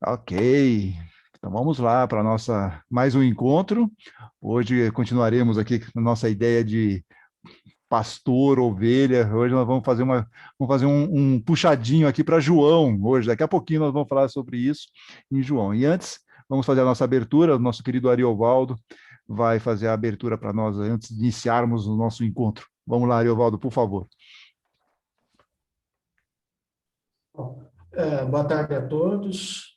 Ok, então vamos lá para nossa mais um encontro. Hoje continuaremos aqui com a nossa ideia de pastor, ovelha. Hoje nós vamos fazer um puxadinho aqui para João. Hoje, daqui a pouquinho nós vamos falar sobre isso em João. E antes, vamos fazer a nossa abertura. O nosso querido Ariovaldo vai fazer a abertura para nós antes de iniciarmos o nosso encontro. Vamos lá, Ariovaldo, por favor. Boa tarde a todos.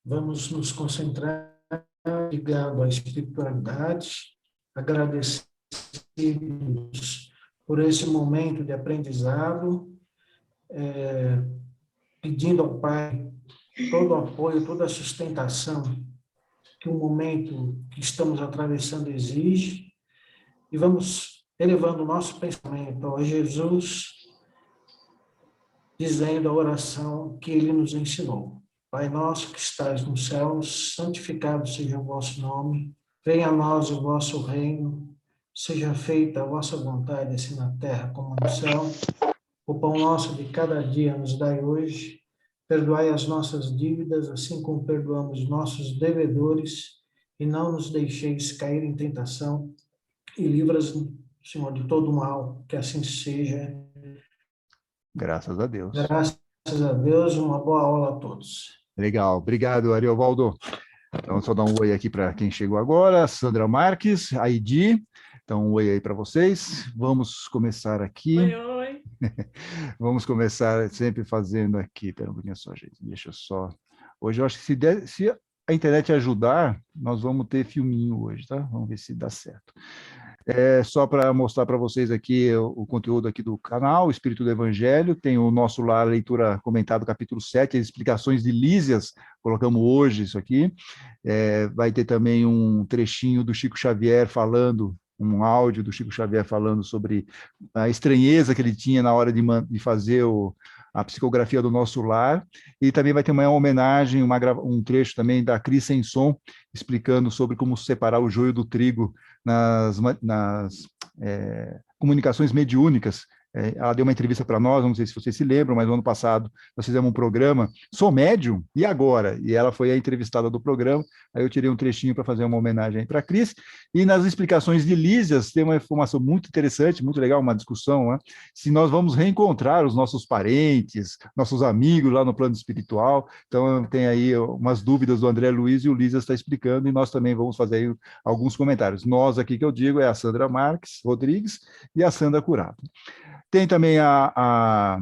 Vamos nos concentrar ligado à espiritualidade, agradecidos por esse momento de aprendizado, pedindo ao Pai todo o apoio, toda a sustentação que o momento que estamos atravessando exige, e vamos elevando o nosso pensamento a Jesus, dizendo a oração que ele nos ensinou. Pai nosso que estais nos céus, santificado seja o vosso nome, venha a nós o vosso reino, seja feita a vossa vontade, assim na terra como no céu. O pão nosso de cada dia nos dai hoje, perdoai as nossas dívidas, assim como perdoamos nossos devedores, e não nos deixeis cair em tentação, e livras-nos, Senhor, de todo mal, que assim seja. Graças a Deus. Graças a Deus, uma boa aula a todos. Legal, obrigado, Ariovaldo. Então, só dar um oi aqui para quem chegou agora, Sandra Marques, Aidi. Então, um oi aí para vocês. Vamos começar aqui. Oi, oi. Vamos começar sempre fazendo aqui. Pera um pouquinho só, gente. Deixa eu só. Hoje eu acho que se a internet ajudar, nós vamos ter filminho hoje, tá? Vamos ver se dá certo. Só para mostrar para vocês aqui o conteúdo aqui do canal, o Espírito do Evangelho, tem o nosso lá, a leitura comentada, capítulo 7, as explicações de Lísias, colocamos hoje isso aqui. Vai ter também um trechinho do Chico Xavier falando, um áudio do Chico Xavier falando sobre a estranheza que ele tinha na hora de fazer a psicografia do Nosso Lar, e também vai ter uma homenagem, um trecho também da Cris Senson, explicando sobre como separar o joio do trigo nas comunicações mediúnicas. Ela deu uma entrevista para nós, não sei se vocês se lembram, mas no ano passado nós fizemos um programa, Sou Médium, e agora? E ela foi a entrevistada do programa, aí eu tirei um trechinho para fazer uma homenagem para a Cris, e nas explicações de Lísias tem uma informação muito interessante, muito legal, uma discussão, né? Se nós vamos reencontrar os nossos parentes, nossos amigos lá no plano espiritual. Então tem aí umas dúvidas do André Luiz, e o Lísias está explicando, e nós também vamos fazer aí alguns comentários. Nós aqui que eu digo é a Sandra Marques Rodrigues e a Sandra Curado. Tem também na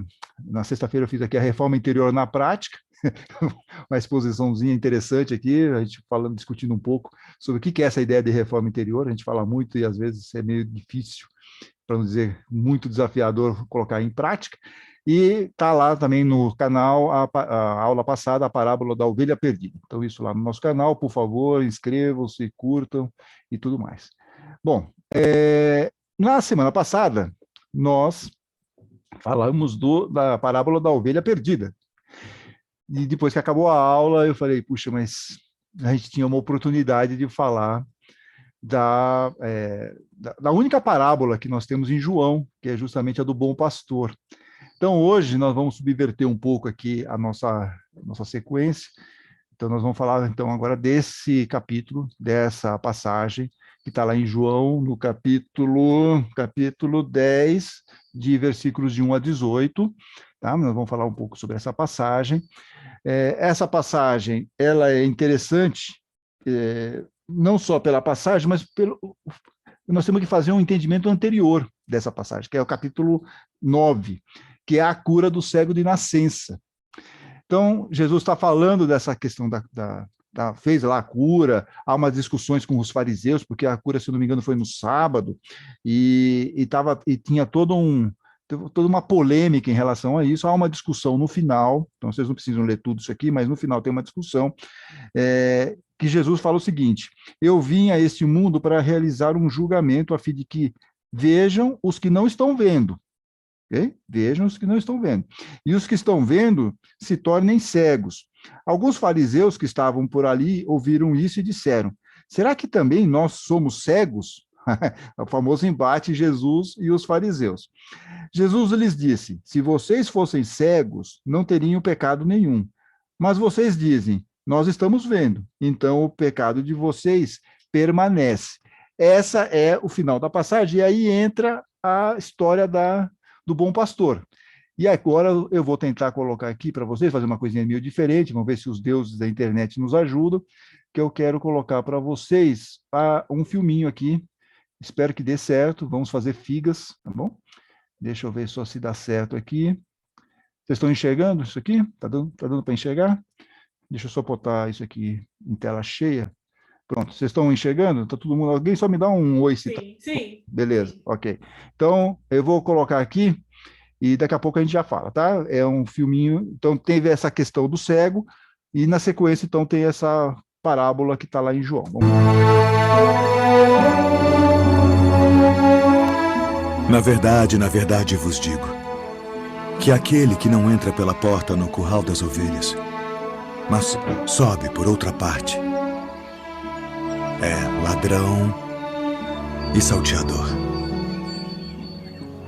sexta-feira eu fiz aqui a Reforma Interior na Prática, uma exposiçãozinha interessante aqui, a gente falando, discutindo um pouco sobre o que é essa ideia de reforma interior. A gente fala muito e às vezes é meio difícil, para não dizer muito desafiador, colocar em prática. E está lá também no canal a aula passada, a parábola da ovelha perdida. Então, isso lá no nosso canal, por favor, inscrevam-se, curtam e tudo mais. Bom, na semana passada, nós falamos da parábola da ovelha perdida. E depois que acabou a aula, eu falei, puxa, mas a gente tinha uma oportunidade de falar da única parábola que nós temos em João, que é justamente a do bom pastor. Então, hoje, nós vamos subverter um pouco aqui a nossa sequência. Então, nós vamos falar, então, agora desse capítulo, dessa passagem, que está lá em João, no capítulo 10, de versículos de 1 a 18. Tá? Nós vamos falar um pouco sobre essa passagem. Essa passagem, ela é interessante, não só pela passagem, mas nós temos que fazer um entendimento anterior dessa passagem, que é o capítulo 9, que é a cura do cego de nascença. Então, Jesus está falando dessa questão fez lá a cura, há umas discussões com os fariseus, porque a cura, se não me engano, foi no sábado, e tinha toda uma polêmica em relação a isso. Há uma discussão no final, então vocês não precisam ler tudo isso aqui, mas no final tem uma discussão, que Jesus fala o seguinte: eu vim a este mundo para realizar um julgamento a fim de que vejam os que não estão vendo. Okay? Vejam os que não estão vendo. E os que estão vendo se tornem cegos. Alguns fariseus que estavam por ali ouviram isso e disseram: será que também nós somos cegos? O famoso embate Jesus e os fariseus. Jesus lhes disse: se vocês fossem cegos, não teriam pecado nenhum. Mas vocês dizem, nós estamos vendo, então o pecado de vocês permanece. Essa é o final da passagem, e aí entra a história do bom pastor. E agora eu vou tentar colocar aqui para vocês, fazer uma coisinha meio diferente, vamos ver se os deuses da internet nos ajudam, que eu quero colocar para vocês um filminho aqui, espero que dê certo, vamos fazer figas, tá bom? Deixa eu ver só se dá certo aqui. Vocês estão enxergando isso aqui? Tá dando para enxergar? Deixa eu só botar isso aqui em tela cheia. Pronto, vocês estão enxergando? Tá todo mundo? Alguém só me dá um oi se tá. Sim, sim. Beleza, Sim. ok. Então, eu vou colocar aqui e daqui a pouco a gente já fala, tá? É um filminho, então teve essa questão do cego e na sequência, então, tem essa parábola que está lá em João. Vamos lá. Na verdade vos digo, que aquele que não entra pela porta no curral das ovelhas, mas sobe por outra parte, é ladrão e salteador.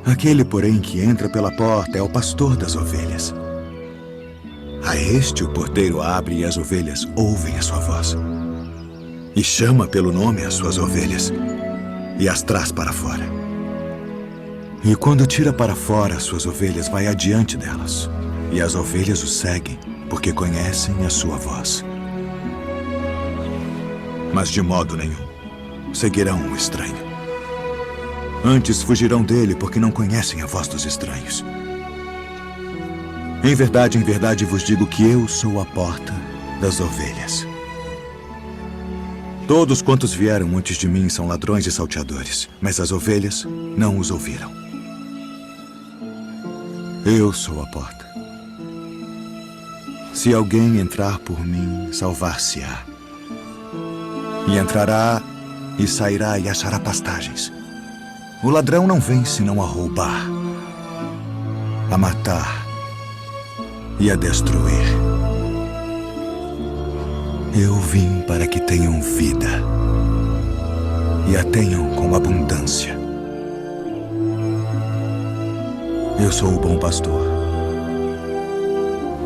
Aquele, porém, que entra pela porta é o pastor das ovelhas. A este o porteiro abre e as ovelhas ouvem a sua voz. E chama pelo nome as suas ovelhas e as traz para fora. E quando tira para fora as suas ovelhas, vai adiante delas. E as ovelhas o seguem, porque conhecem a sua voz. Mas de modo nenhum seguirão o estranho. Antes fugirão dele, porque não conhecem a voz dos estranhos. Em verdade vos digo que eu sou a porta das ovelhas. Todos quantos vieram antes de mim são ladrões e salteadores, mas as ovelhas não os ouviram. Eu sou a porta. Se alguém entrar por mim, salvar-se-á. E entrará e sairá e achará pastagens. O ladrão não vem senão a roubar, a matar e a destruir. Eu vim para que tenham vida e a tenham com abundância. Eu sou o bom pastor.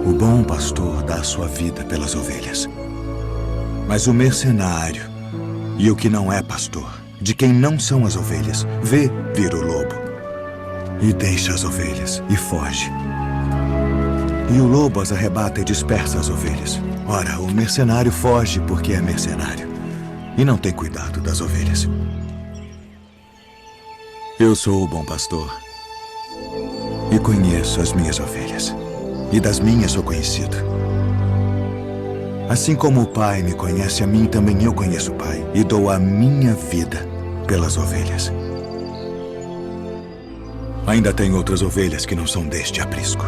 O bom pastor dá a sua vida pelas ovelhas. Mas o mercenário e o que não é pastor, de quem não são as ovelhas, vê vir o lobo e deixa as ovelhas e foge. E o lobo as arrebata e dispersa as ovelhas. Ora, o mercenário foge porque é mercenário e não tem cuidado das ovelhas. Eu sou o bom pastor e conheço as minhas ovelhas, e das minhas sou conhecido. Assim como o Pai me conhece a mim, também eu conheço o Pai, e dou a minha vida pelas ovelhas. Ainda tem outras ovelhas que não são deste aprisco.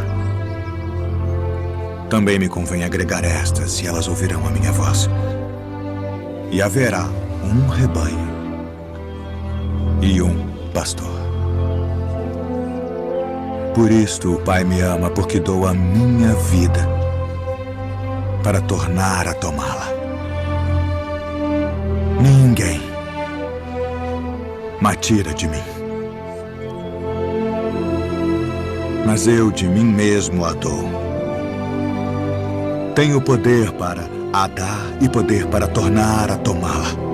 Também me convém agregar estas, e elas ouvirão a minha voz. E haverá um rebanho e um pastor. Por isto o Pai me ama, porque dou a minha vida para tornar a tomá-la. Ninguém me tira de mim, mas eu de mim mesmo a dou. Tenho poder para a dar e poder para tornar a tomá-la.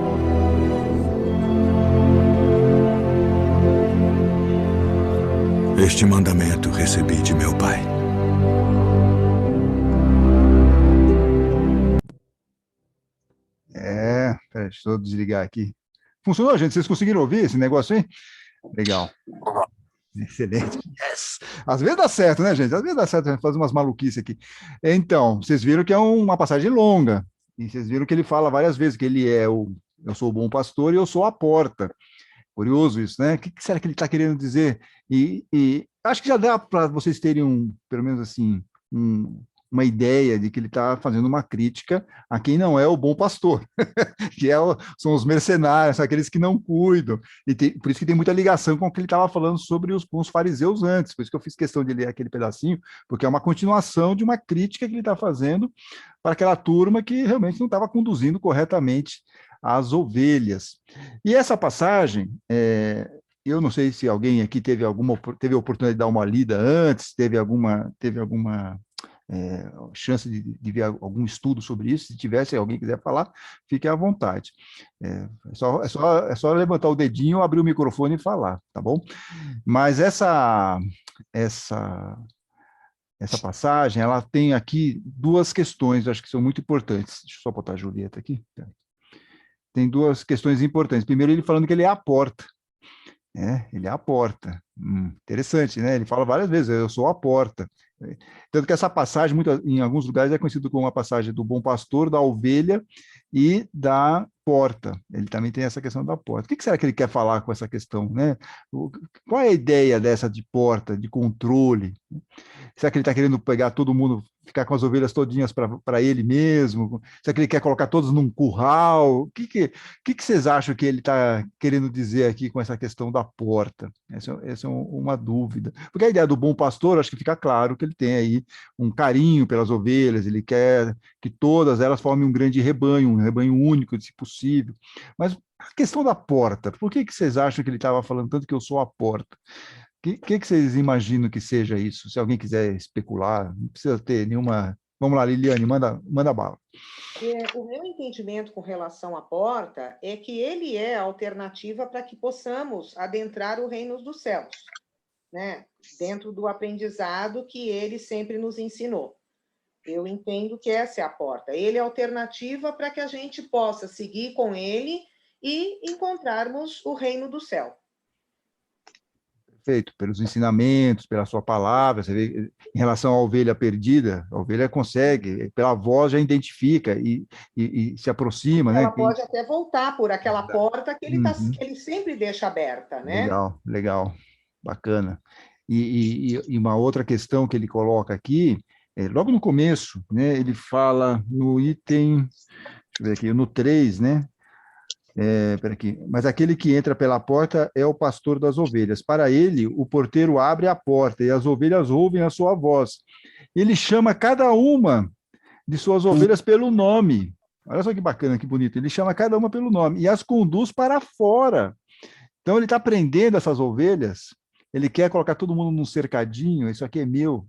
Este mandamento recebi de meu Pai. Peraí, deixa eu desligar aqui. Funcionou, gente? Vocês conseguiram ouvir esse negócio aí? Legal. Excelente. Yes! Às vezes dá certo, né, gente? Às vezes dá certo a gente fazer umas maluquices aqui. Então, vocês viram que é uma passagem longa. E vocês viram que ele fala várias vezes que ele é eu sou o bom pastor e eu sou a porta. Curioso isso, né? O que será que ele está querendo dizer? E acho que já dá para vocês terem pelo menos assim, uma ideia de que ele está fazendo uma crítica a quem não é o bom pastor, que são os mercenários, aqueles que não cuidam. E por isso que tem muita ligação com o que ele estava falando com os fariseus antes. Por isso que eu fiz questão de ler aquele pedacinho, porque é uma continuação de uma crítica que ele está fazendo para aquela turma que realmente não estava conduzindo corretamente as ovelhas. E essa passagem, eu não sei se alguém aqui teve a oportunidade de dar uma lida antes, teve alguma chance de ver algum estudo sobre isso. Se tivesse, alguém quiser falar, fique à vontade. É só levantar o dedinho, abrir o microfone e falar, tá bom? Mas essa passagem, ela tem aqui duas questões, acho que são muito importantes. Deixa eu só botar a Julieta aqui. Tem duas questões importantes. Primeiro, ele falando que ele é a porta. Ele é a porta. Interessante, né? Ele fala várias vezes, eu sou a porta. Tanto que essa passagem, em alguns lugares, é conhecida como a passagem do bom pastor, da ovelha e da porta. Ele também tem essa questão da porta. O que será que ele quer falar com essa questão, né? Qual é a ideia dessa de porta, de controle? Será que ele está querendo pegar todo mundo, ficar com as ovelhas todinhas para ele mesmo? Será que ele quer colocar todos num curral? O que vocês acham que ele está querendo dizer aqui com essa questão da porta? Essa é uma dúvida. Porque a ideia do bom pastor, acho que fica claro que ele tem aí um carinho pelas ovelhas, ele quer que todas elas formem um grande rebanho, um rebanho único, se possível. Mas a questão da porta, por que vocês acham que ele estava falando tanto que eu sou a porta? O que vocês imaginam que seja isso? Se alguém quiser especular, não precisa ter nenhuma... Vamos lá, Liliane, manda bala. O meu entendimento com relação à porta é que ele é a alternativa para que possamos adentrar o reino dos céus, né? Dentro do aprendizado que ele sempre nos ensinou. Eu entendo que essa é a porta. Ele é a alternativa para que a gente possa seguir com ele e encontrarmos o reino do céu. Perfeito, pelos ensinamentos, pela sua palavra, você vê, em relação à ovelha perdida, a ovelha consegue, pela voz já identifica e se aproxima, Ela né? pode até voltar por aquela porta que ele sempre deixa aberta, né? Legal, bacana. E uma outra questão que ele coloca aqui, logo no começo, né, ele fala no item, deixa eu ver aqui, no 3, né? Mas aquele que entra pela porta é o pastor das ovelhas. Para ele, o porteiro abre a porta e as ovelhas ouvem a sua voz. Ele chama cada uma de suas ovelhas pelo nome. Olha só que bacana, que bonito. Ele chama cada uma pelo nome e as conduz para fora. Então, ele está prendendo essas ovelhas. Ele quer colocar todo mundo num cercadinho. Isso aqui é meu.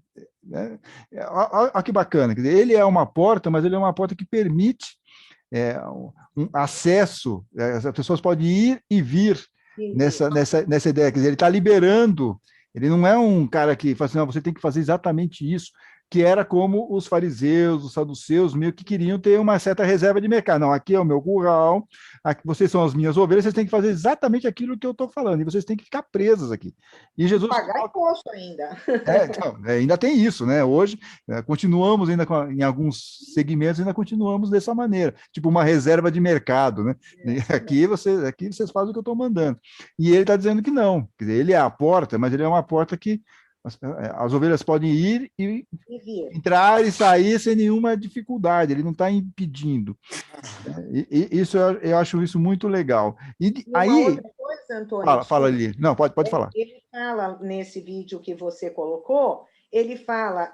Olha que bacana. Quer dizer, ele é uma porta, mas ele é uma porta que permite um acesso, as pessoas podem ir e vir nessa ideia, quer dizer, ele está liberando, ele não é um cara que fala assim, não, você tem que fazer exatamente isso, que era como os fariseus, os saduceus, meio que queriam ter uma certa reserva de mercado. Não, aqui é o meu curral, aqui vocês são as minhas ovelhas, vocês têm que fazer exatamente aquilo que eu estou falando, e vocês têm que ficar presos aqui. E Jesus pagar imposto ainda. Ainda tem isso, né? Hoje, continuamos ainda, em alguns segmentos, ainda continuamos dessa maneira, tipo uma reserva de mercado, né? Aqui vocês fazem o que eu estou mandando. E ele está dizendo que não, quer dizer, ele é a porta, mas ele é uma porta que as ovelhas podem ir e entrar e sair sem nenhuma dificuldade, ele não está impedindo. Isso eu acho isso muito legal. E aí, outra coisa, Antônio, fala ali. Não, pode falar. Ele fala nesse vídeo que você colocou, ele fala,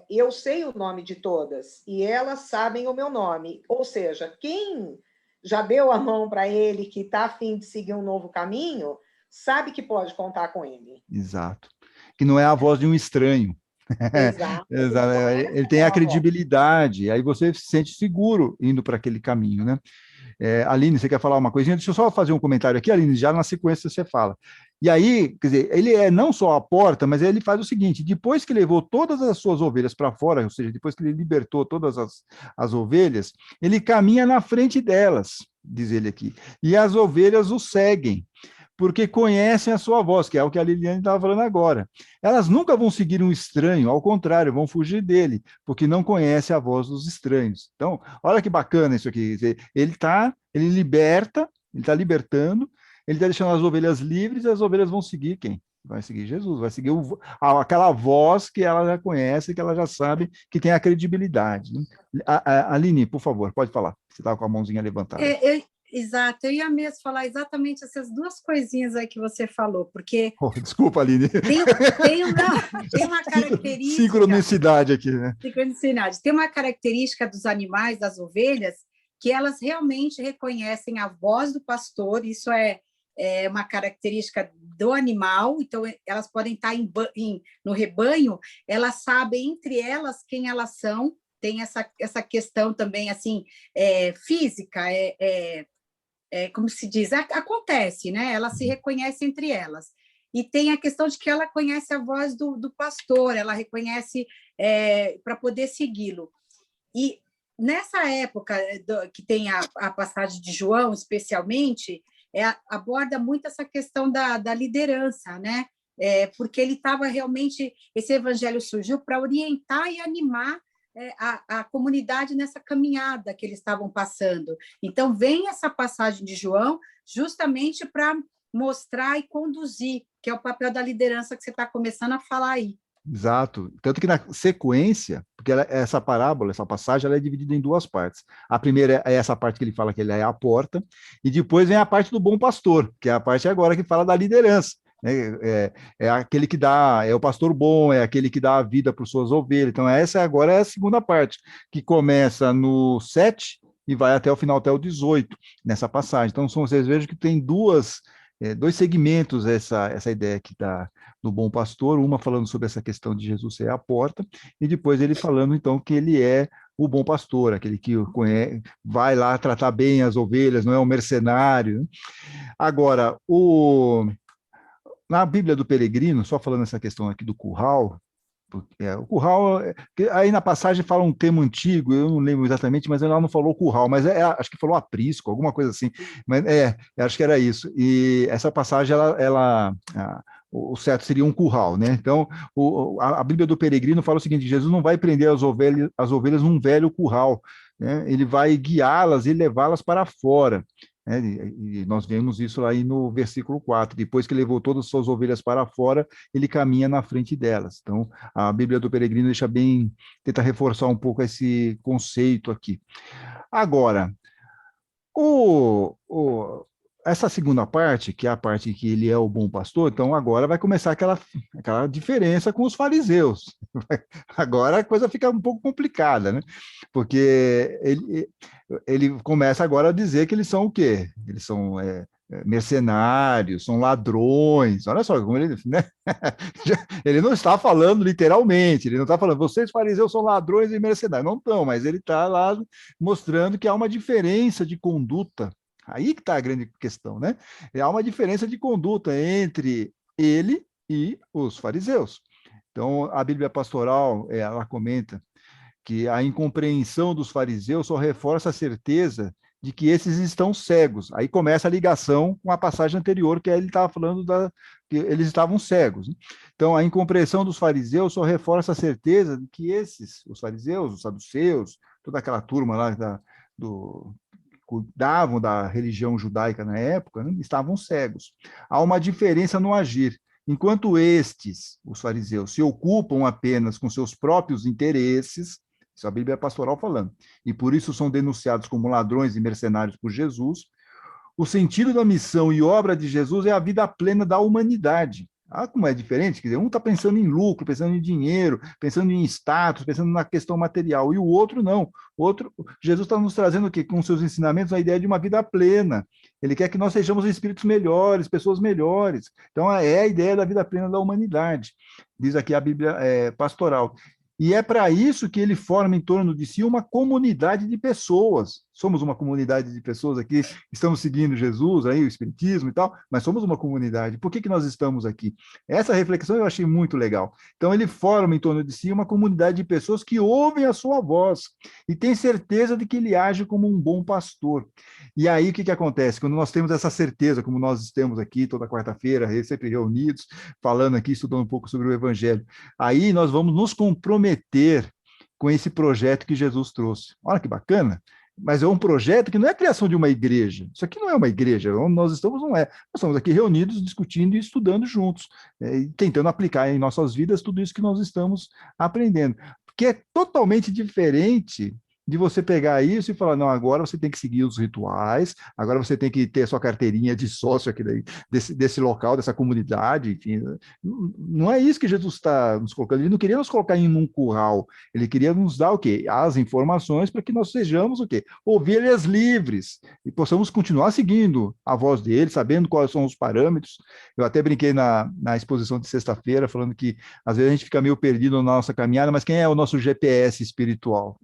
eu sei o nome de todas e elas sabem o meu nome. Ou seja, quem já deu a mão para ele, que está a fim de seguir um novo caminho, sabe que pode contar com ele. Exato. Que não é a voz de um estranho. Exato. Ele tem a credibilidade, aí você se sente seguro indo para aquele caminho, né? Aline, você quer falar uma coisinha? Deixa eu só fazer um comentário aqui, Aline, já na sequência você fala. E aí, quer dizer, ele é não só a porta, mas ele faz o seguinte, depois que levou todas as suas ovelhas para fora, ou seja, depois que ele libertou todas as ovelhas, ele caminha na frente delas, diz ele aqui, e as ovelhas o seguem, porque conhecem a sua voz, que é o que a Liliane estava falando agora. Elas nunca vão seguir um estranho, ao contrário, vão fugir dele, porque não conhecem a voz dos estranhos. Então, olha que bacana isso aqui. Ele liberta, ele está libertando, ele está deixando as ovelhas livres e as ovelhas vão seguir quem? Vai seguir Jesus, vai seguir aquela voz que ela já conhece, que ela já sabe, que tem a credibilidade. Né? Aline, por favor, pode falar. Você estava com a mãozinha levantada. Exato, eu ia mesmo falar exatamente essas duas coisinhas aí que você falou, porque... Desculpa, Aline. Tem uma característica... Sincronicidade aqui, né? Sincronicidade. Tem uma característica dos animais, das ovelhas, que elas realmente reconhecem a voz do pastor, isso é uma característica do animal, então elas podem estar no rebanho, elas sabem entre elas quem elas são, tem essa questão também assim física, como se diz, acontece, né? Elas se reconhecem entre elas. E tem a questão de que ela conhece a voz do pastor, ela reconhece para poder segui-lo. E nessa época que tem a passagem de João, especialmente, aborda muito essa questão da liderança, né? Porque ele estava realmente, esse evangelho surgiu para orientar e animar a comunidade nessa caminhada que eles estavam passando. Então, vem essa passagem de João justamente para mostrar e conduzir, que é o papel da liderança que você está começando a falar aí. Exato. Tanto que na sequência, porque essa parábola, essa passagem, ela é dividida em duas partes. A primeira é essa parte que ele fala que ele é a porta, e depois vem a parte do bom pastor, que é a parte agora que fala da liderança. É aquele que dá, é o pastor bom, é aquele que dá a vida para as suas ovelhas. Então, essa agora é a segunda parte, que começa no 7 e vai até o final, até o 18, nessa passagem. Então, vocês vejam que tem dois segmentos essa ideia aqui do bom pastor, uma falando sobre essa questão de Jesus ser a porta, e depois ele falando, então, que ele é o bom pastor, aquele que vai lá tratar bem as ovelhas, não é um mercenário, né? Agora, na Bíblia do Peregrino, só falando essa questão aqui do curral, o curral, aí na passagem fala um termo antigo, eu não lembro exatamente, mas ela não falou curral, mas acho que falou aprisco, alguma coisa assim, mas acho que era isso, e essa passagem, o certo seria um curral, né? Então, a Bíblia do Peregrino fala o seguinte: Jesus não vai prender as ovelhas num velho curral, né? Ele vai guiá-las e levá-las para fora. E nós vemos isso aí no versículo 4, depois que levou todas as suas ovelhas para fora, ele caminha na frente delas. Então, a Bíblia do Peregrino tenta reforçar um pouco esse conceito aqui. Agora, essa segunda parte, que é a parte que ele é o bom pastor, então agora vai começar aquela diferença com os fariseus. Agora a coisa fica um pouco complicada, né? Porque ele começa agora a dizer que eles são o quê? Eles são mercenários, são ladrões. Olha só como ele, né? Ele não está falando literalmente, ele não está falando, vocês fariseus são ladrões e mercenários. Não estão, mas ele está lá mostrando que há uma diferença de conduta. Aí que está a grande questão, né? Há uma diferença de conduta entre ele e os fariseus. Então, a Bíblia Pastoral, ela comenta que a incompreensão dos fariseus só reforça a certeza de que esses estão cegos. Aí começa a ligação com a passagem anterior, que ele estava falando que eles estavam cegos. Então, a incompreensão dos fariseus só reforça a certeza de que os fariseus, os saduceus, toda aquela turma lá cuidavam da religião judaica na época, né, estavam cegos. Há uma diferença no agir. Enquanto os fariseus, se ocupam apenas com seus próprios interesses, isso a Bíblia é pastoral falando, e por isso são denunciados como ladrões e mercenários por Jesus, o sentido da missão e obra de Jesus é a vida plena da humanidade. Como é diferente, quer dizer, um está pensando em lucro, pensando em dinheiro, pensando em status, pensando na questão material, e o outro não. Jesus está nos trazendo o quê? Com seus ensinamentos a ideia de uma vida plena. Ele quer que nós sejamos espíritos melhores, pessoas melhores. Então, é a ideia da vida plena da humanidade, diz aqui a Bíblia pastoral. E é para isso que ele forma em torno de si uma comunidade de pessoas. Somos uma comunidade de pessoas aqui, estamos seguindo Jesus, aí, o Espiritismo e tal, mas somos uma comunidade. Por que nós estamos aqui? Essa reflexão eu achei muito legal. Então, ele forma em torno de si uma comunidade de pessoas que ouvem a sua voz e têm certeza de que ele age como um bom pastor. E aí, o que acontece? Quando nós temos essa certeza, como nós estamos aqui toda quarta-feira, sempre reunidos, falando aqui, estudando um pouco sobre o Evangelho, aí nós vamos nos comprometer com esse projeto que Jesus trouxe. Olha que bacana! Mas é um projeto que não é a criação de uma igreja. Isso aqui não é uma igreja, onde nós estamos não é. Nós estamos aqui reunidos, discutindo e estudando juntos, e tentando aplicar em nossas vidas tudo isso que nós estamos aprendendo. Porque é totalmente diferente de você pegar isso e falar, não, agora você tem que seguir os rituais, agora você tem que ter a sua carteirinha de sócio aqui daí, desse local, dessa comunidade, enfim. Não é isso que Jesus está nos colocando. Ele não queria nos colocar em um curral, ele queria nos dar o quê? As informações para que nós sejamos o quê? Ovelhas livres, e possamos continuar seguindo a voz dele, sabendo quais são os parâmetros. Eu até brinquei na exposição de sexta-feira, falando que às vezes a gente fica meio perdido na nossa caminhada, mas quem é o nosso GPS espiritual?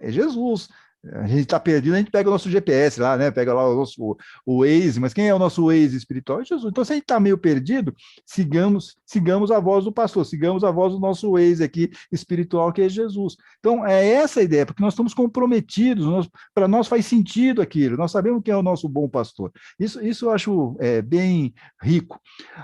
É Jesus. A gente está perdido, a gente pega o nosso GPS lá, né? Pega lá o Waze, mas quem é o nosso Waze espiritual? É Jesus. Então, se a gente está meio perdido, sigamos a voz do pastor, sigamos a voz do nosso Waze aqui espiritual, que é Jesus. Então, é essa a ideia, porque nós estamos comprometidos, para nós faz sentido aquilo, nós sabemos quem é o nosso bom pastor. Isso eu acho bem rico.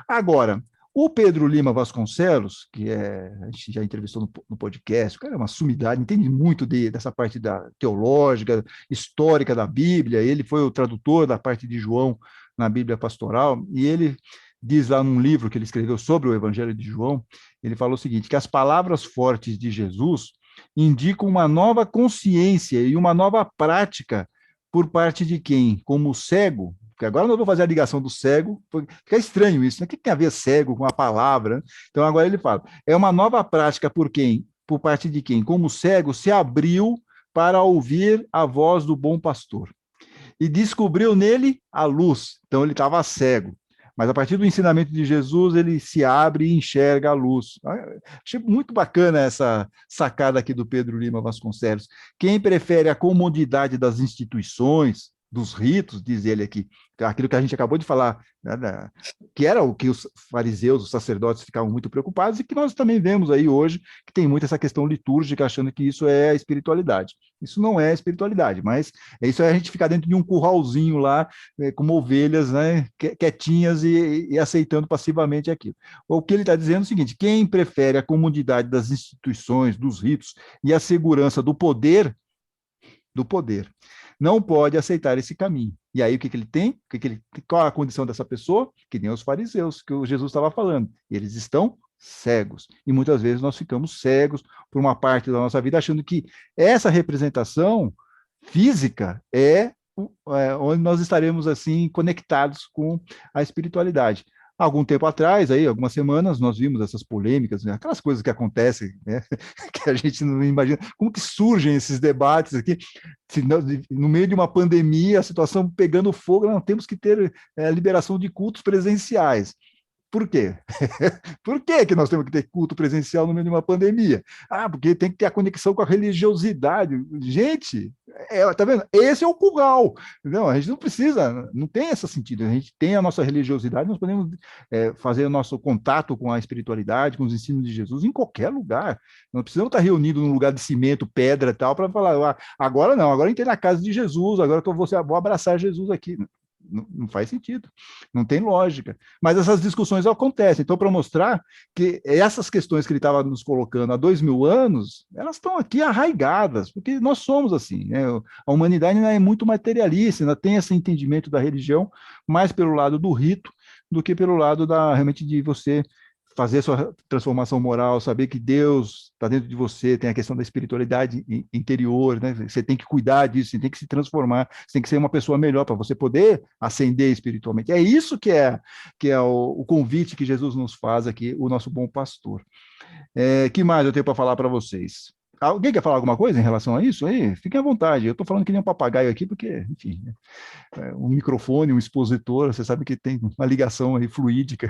Agora, o Pedro Lima Vasconcelos, a gente já entrevistou no podcast, o cara é uma sumidade, entende muito dessa parte teológica, histórica da Bíblia, ele foi o tradutor da parte de João na Bíblia Pastoral, e ele diz lá num livro que ele escreveu sobre o Evangelho de João, ele falou o seguinte, que as palavras fortes de Jesus indicam uma nova consciência e uma nova prática por parte de quem? Como cego, porque agora nós vamos fazer a ligação do cego, fica estranho isso, né? O que tem a ver cego com a palavra? Então agora ele fala, é uma nova prática por parte de quem, como cego, se abriu para ouvir a voz do bom pastor e descobriu nele a luz. Então ele estava cego, mas a partir do ensinamento de Jesus ele se abre e enxerga a luz. Achei muito bacana essa sacada aqui do Pedro Lima Vasconcelos. Quem prefere a comodidade das instituições, dos ritos, diz ele aqui, aquilo que a gente acabou de falar, né, que era o que os fariseus, os sacerdotes ficavam muito preocupados, e que nós também vemos aí hoje, que tem muito essa questão litúrgica, achando que isso é a espiritualidade. Isso não é a espiritualidade, mas isso é a gente ficar dentro de um curralzinho lá, como ovelhas, né, quietinhas e aceitando passivamente aquilo. O que ele está dizendo é o seguinte, quem prefere a comodidade das instituições, dos ritos, e a segurança do poder, não pode aceitar esse caminho. E aí o que ele tem? Qual a condição dessa pessoa? Que nem os fariseus, que o Jesus estava falando. Eles estão cegos. E muitas vezes nós ficamos cegos por uma parte da nossa vida, achando que essa representação física é onde nós estaremos assim conectados com a espiritualidade. Algum tempo atrás, aí, algumas semanas, nós vimos essas polêmicas, né? Aquelas coisas que acontecem, né? Que a gente não imagina. Como que surgem esses debates aqui? No meio de uma pandemia, a situação pegando fogo, nós temos que ter liberação de cultos presenciais. Por quê? Por que nós temos que ter culto presencial no meio de uma pandemia? Porque tem que ter a conexão com a religiosidade. Gente, tá vendo? Esse é o curral. Não, a gente não precisa, não tem esse sentido. A gente tem a nossa religiosidade, nós podemos fazer o nosso contato com a espiritualidade, com os ensinos de Jesus em qualquer lugar. Não precisamos estar reunidos num lugar de cimento, pedra e tal, para falar, agora não, agora entrei na casa de Jesus, agora vou abraçar Jesus aqui. Não faz sentido, não tem lógica. Mas essas discussões acontecem. Então, para mostrar que essas questões que ele estava nos colocando há 2000 anos, elas estão aqui arraigadas, porque nós somos assim, né? A humanidade ainda é muito materialista, ainda tem esse entendimento da religião mais pelo lado do rito do que pelo lado realmente de você fazer a sua transformação moral, saber que Deus está dentro de você, tem a questão da espiritualidade interior, né? Você tem que cuidar disso, você tem que se transformar, você tem que ser uma pessoa melhor para você poder ascender espiritualmente. É isso que é o convite que Jesus nos faz aqui, o nosso bom pastor. Que mais eu tenho para falar para vocês? Alguém quer falar alguma coisa em relação a isso aí? Fiquem à vontade. Eu estou falando que nem um papagaio aqui, porque, enfim, um microfone, um expositor, você sabe que tem uma ligação aí fluídica.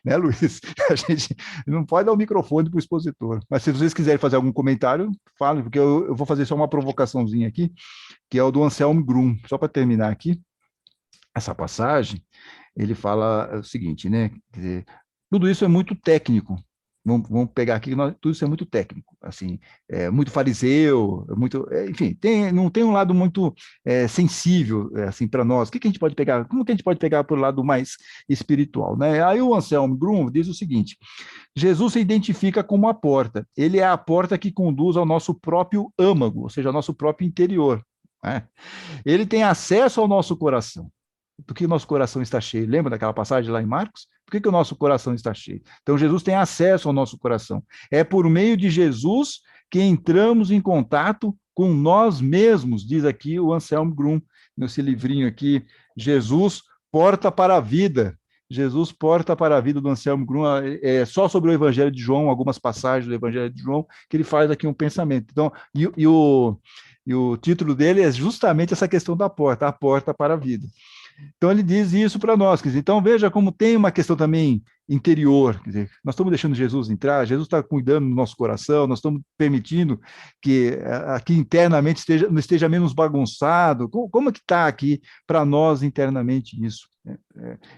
Né, Luiz? A gente não pode dar o microfone para o expositor. Mas se vocês quiserem fazer algum comentário, falem, porque eu vou fazer só uma provocaçãozinha aqui, que é o do Anselmo Grum. Só para terminar aqui, essa passagem, ele fala o seguinte, né? Quer dizer, tudo isso é muito técnico. Vamos pegar aqui, tudo isso é muito técnico, assim, muito fariseu, enfim, não tem um lado muito sensível, assim, para nós. O que a gente pode pegar? Como que a gente pode pegar por lado mais espiritual, né? Aí o Anselmo Grum diz o seguinte: Jesus se identifica como a porta. Ele é a porta que conduz ao nosso próprio âmago, ou seja, ao nosso próprio interior, né? Ele tem acesso ao nosso coração. Porque o nosso coração está cheio. Lembra daquela passagem lá em Marcos? Por que o nosso coração está cheio? Então, Jesus tem acesso ao nosso coração. É por meio de Jesus que entramos em contato com nós mesmos, diz aqui o Anselmo Grum, nesse livrinho aqui, Jesus, Porta para a Vida. Jesus, Porta para a Vida, do Anselmo Grum, só sobre o Evangelho de João, algumas passagens do Evangelho de João, que ele faz aqui um pensamento. Então, e o título dele é justamente essa questão da porta, a porta para a vida. Então, ele diz isso para nós. Quer dizer, então, veja como tem uma questão também interior. Quer dizer, nós estamos deixando Jesus entrar, Jesus está cuidando do nosso coração, nós estamos permitindo que aqui internamente não esteja menos bagunçado. Como é que está aqui para nós internamente isso?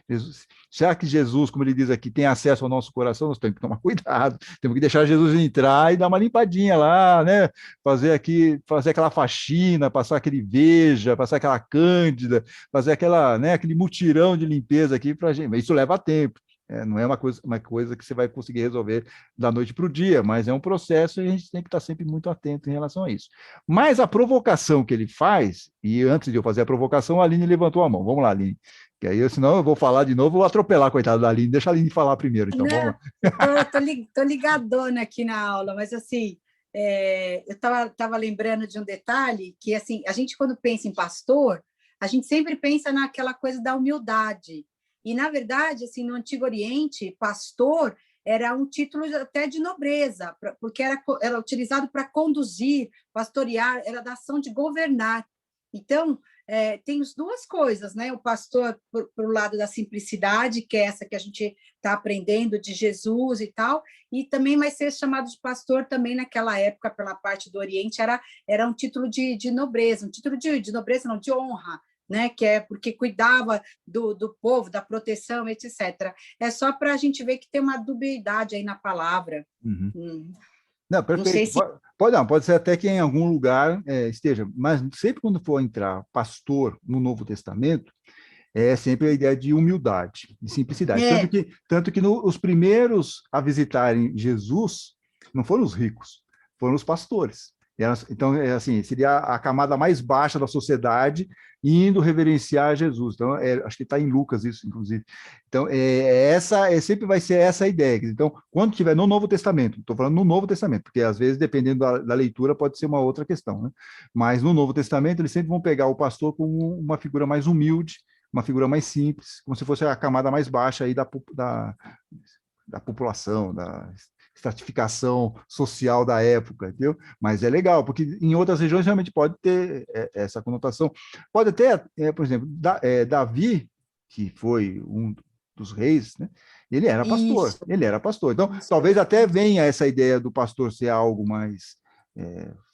Jesus, já que Jesus, como ele diz aqui, tem acesso ao nosso coração, nós temos que tomar cuidado, temos que deixar Jesus entrar e dar uma limpadinha lá, né? Fazer aquela faxina, passar aquele Veja, passar aquela Cândida, fazer aquele mutirão de limpeza aqui para a gente. Isso leva tempo. Não é uma coisa que você vai conseguir resolver da noite para o dia, mas é um processo e a gente tem que estar sempre muito atento em relação a isso. Mas a provocação que ele faz, e antes de eu fazer a provocação, a Aline levantou a mão. Vamos lá, Aline. Que aí, senão eu vou falar de novo, vou atropelar a coitada da Aline. Deixa a Aline falar primeiro, então. Não, vamos lá. tô ligadona aqui na aula, mas assim, eu estava lembrando de um detalhe que, assim, a gente, quando pensa em pastor, a gente sempre pensa naquela coisa da humildade. E, na verdade, assim, no Antigo Oriente, pastor era um título até de nobreza, porque era utilizado para conduzir, pastorear, era da ação de governar. Então, tem as duas coisas, né? O pastor, por o lado da simplicidade, que é essa que a gente está aprendendo de Jesus e tal, e também vai ser chamado de pastor também naquela época, pela parte do Oriente, era um título de nobreza, um título de nobreza, não, de honra, né? Que é porque cuidava do povo, da proteção, etc. É só para a gente ver que tem uma dubiedade aí na palavra. Uhum. Não, perfeito. Não sei se... Pode ser até que em algum lugar esteja, mas sempre quando for entrar pastor no Novo Testamento, é sempre a ideia de humildade, de simplicidade. Tanto que os primeiros a visitarem Jesus não foram os ricos, foram os pastores. Então, assim, seria a camada mais baixa da sociedade indo reverenciar Jesus. Então, acho que está em Lucas isso, inclusive. Então, sempre vai ser essa a ideia. Então, quando estiver no Novo Testamento, estou falando no Novo Testamento, porque às vezes, dependendo da leitura, pode ser uma outra questão, né? Mas no Novo Testamento, eles sempre vão pegar o pastor como uma figura mais humilde, uma figura mais simples, como se fosse a camada mais baixa aí da população, da estratificação social da época, entendeu? Mas é legal, porque em outras regiões realmente pode ter essa conotação. Pode ter, por exemplo, Davi, que foi um dos reis, né? Ele era pastor. Então, talvez até venha essa ideia do pastor ser algo mais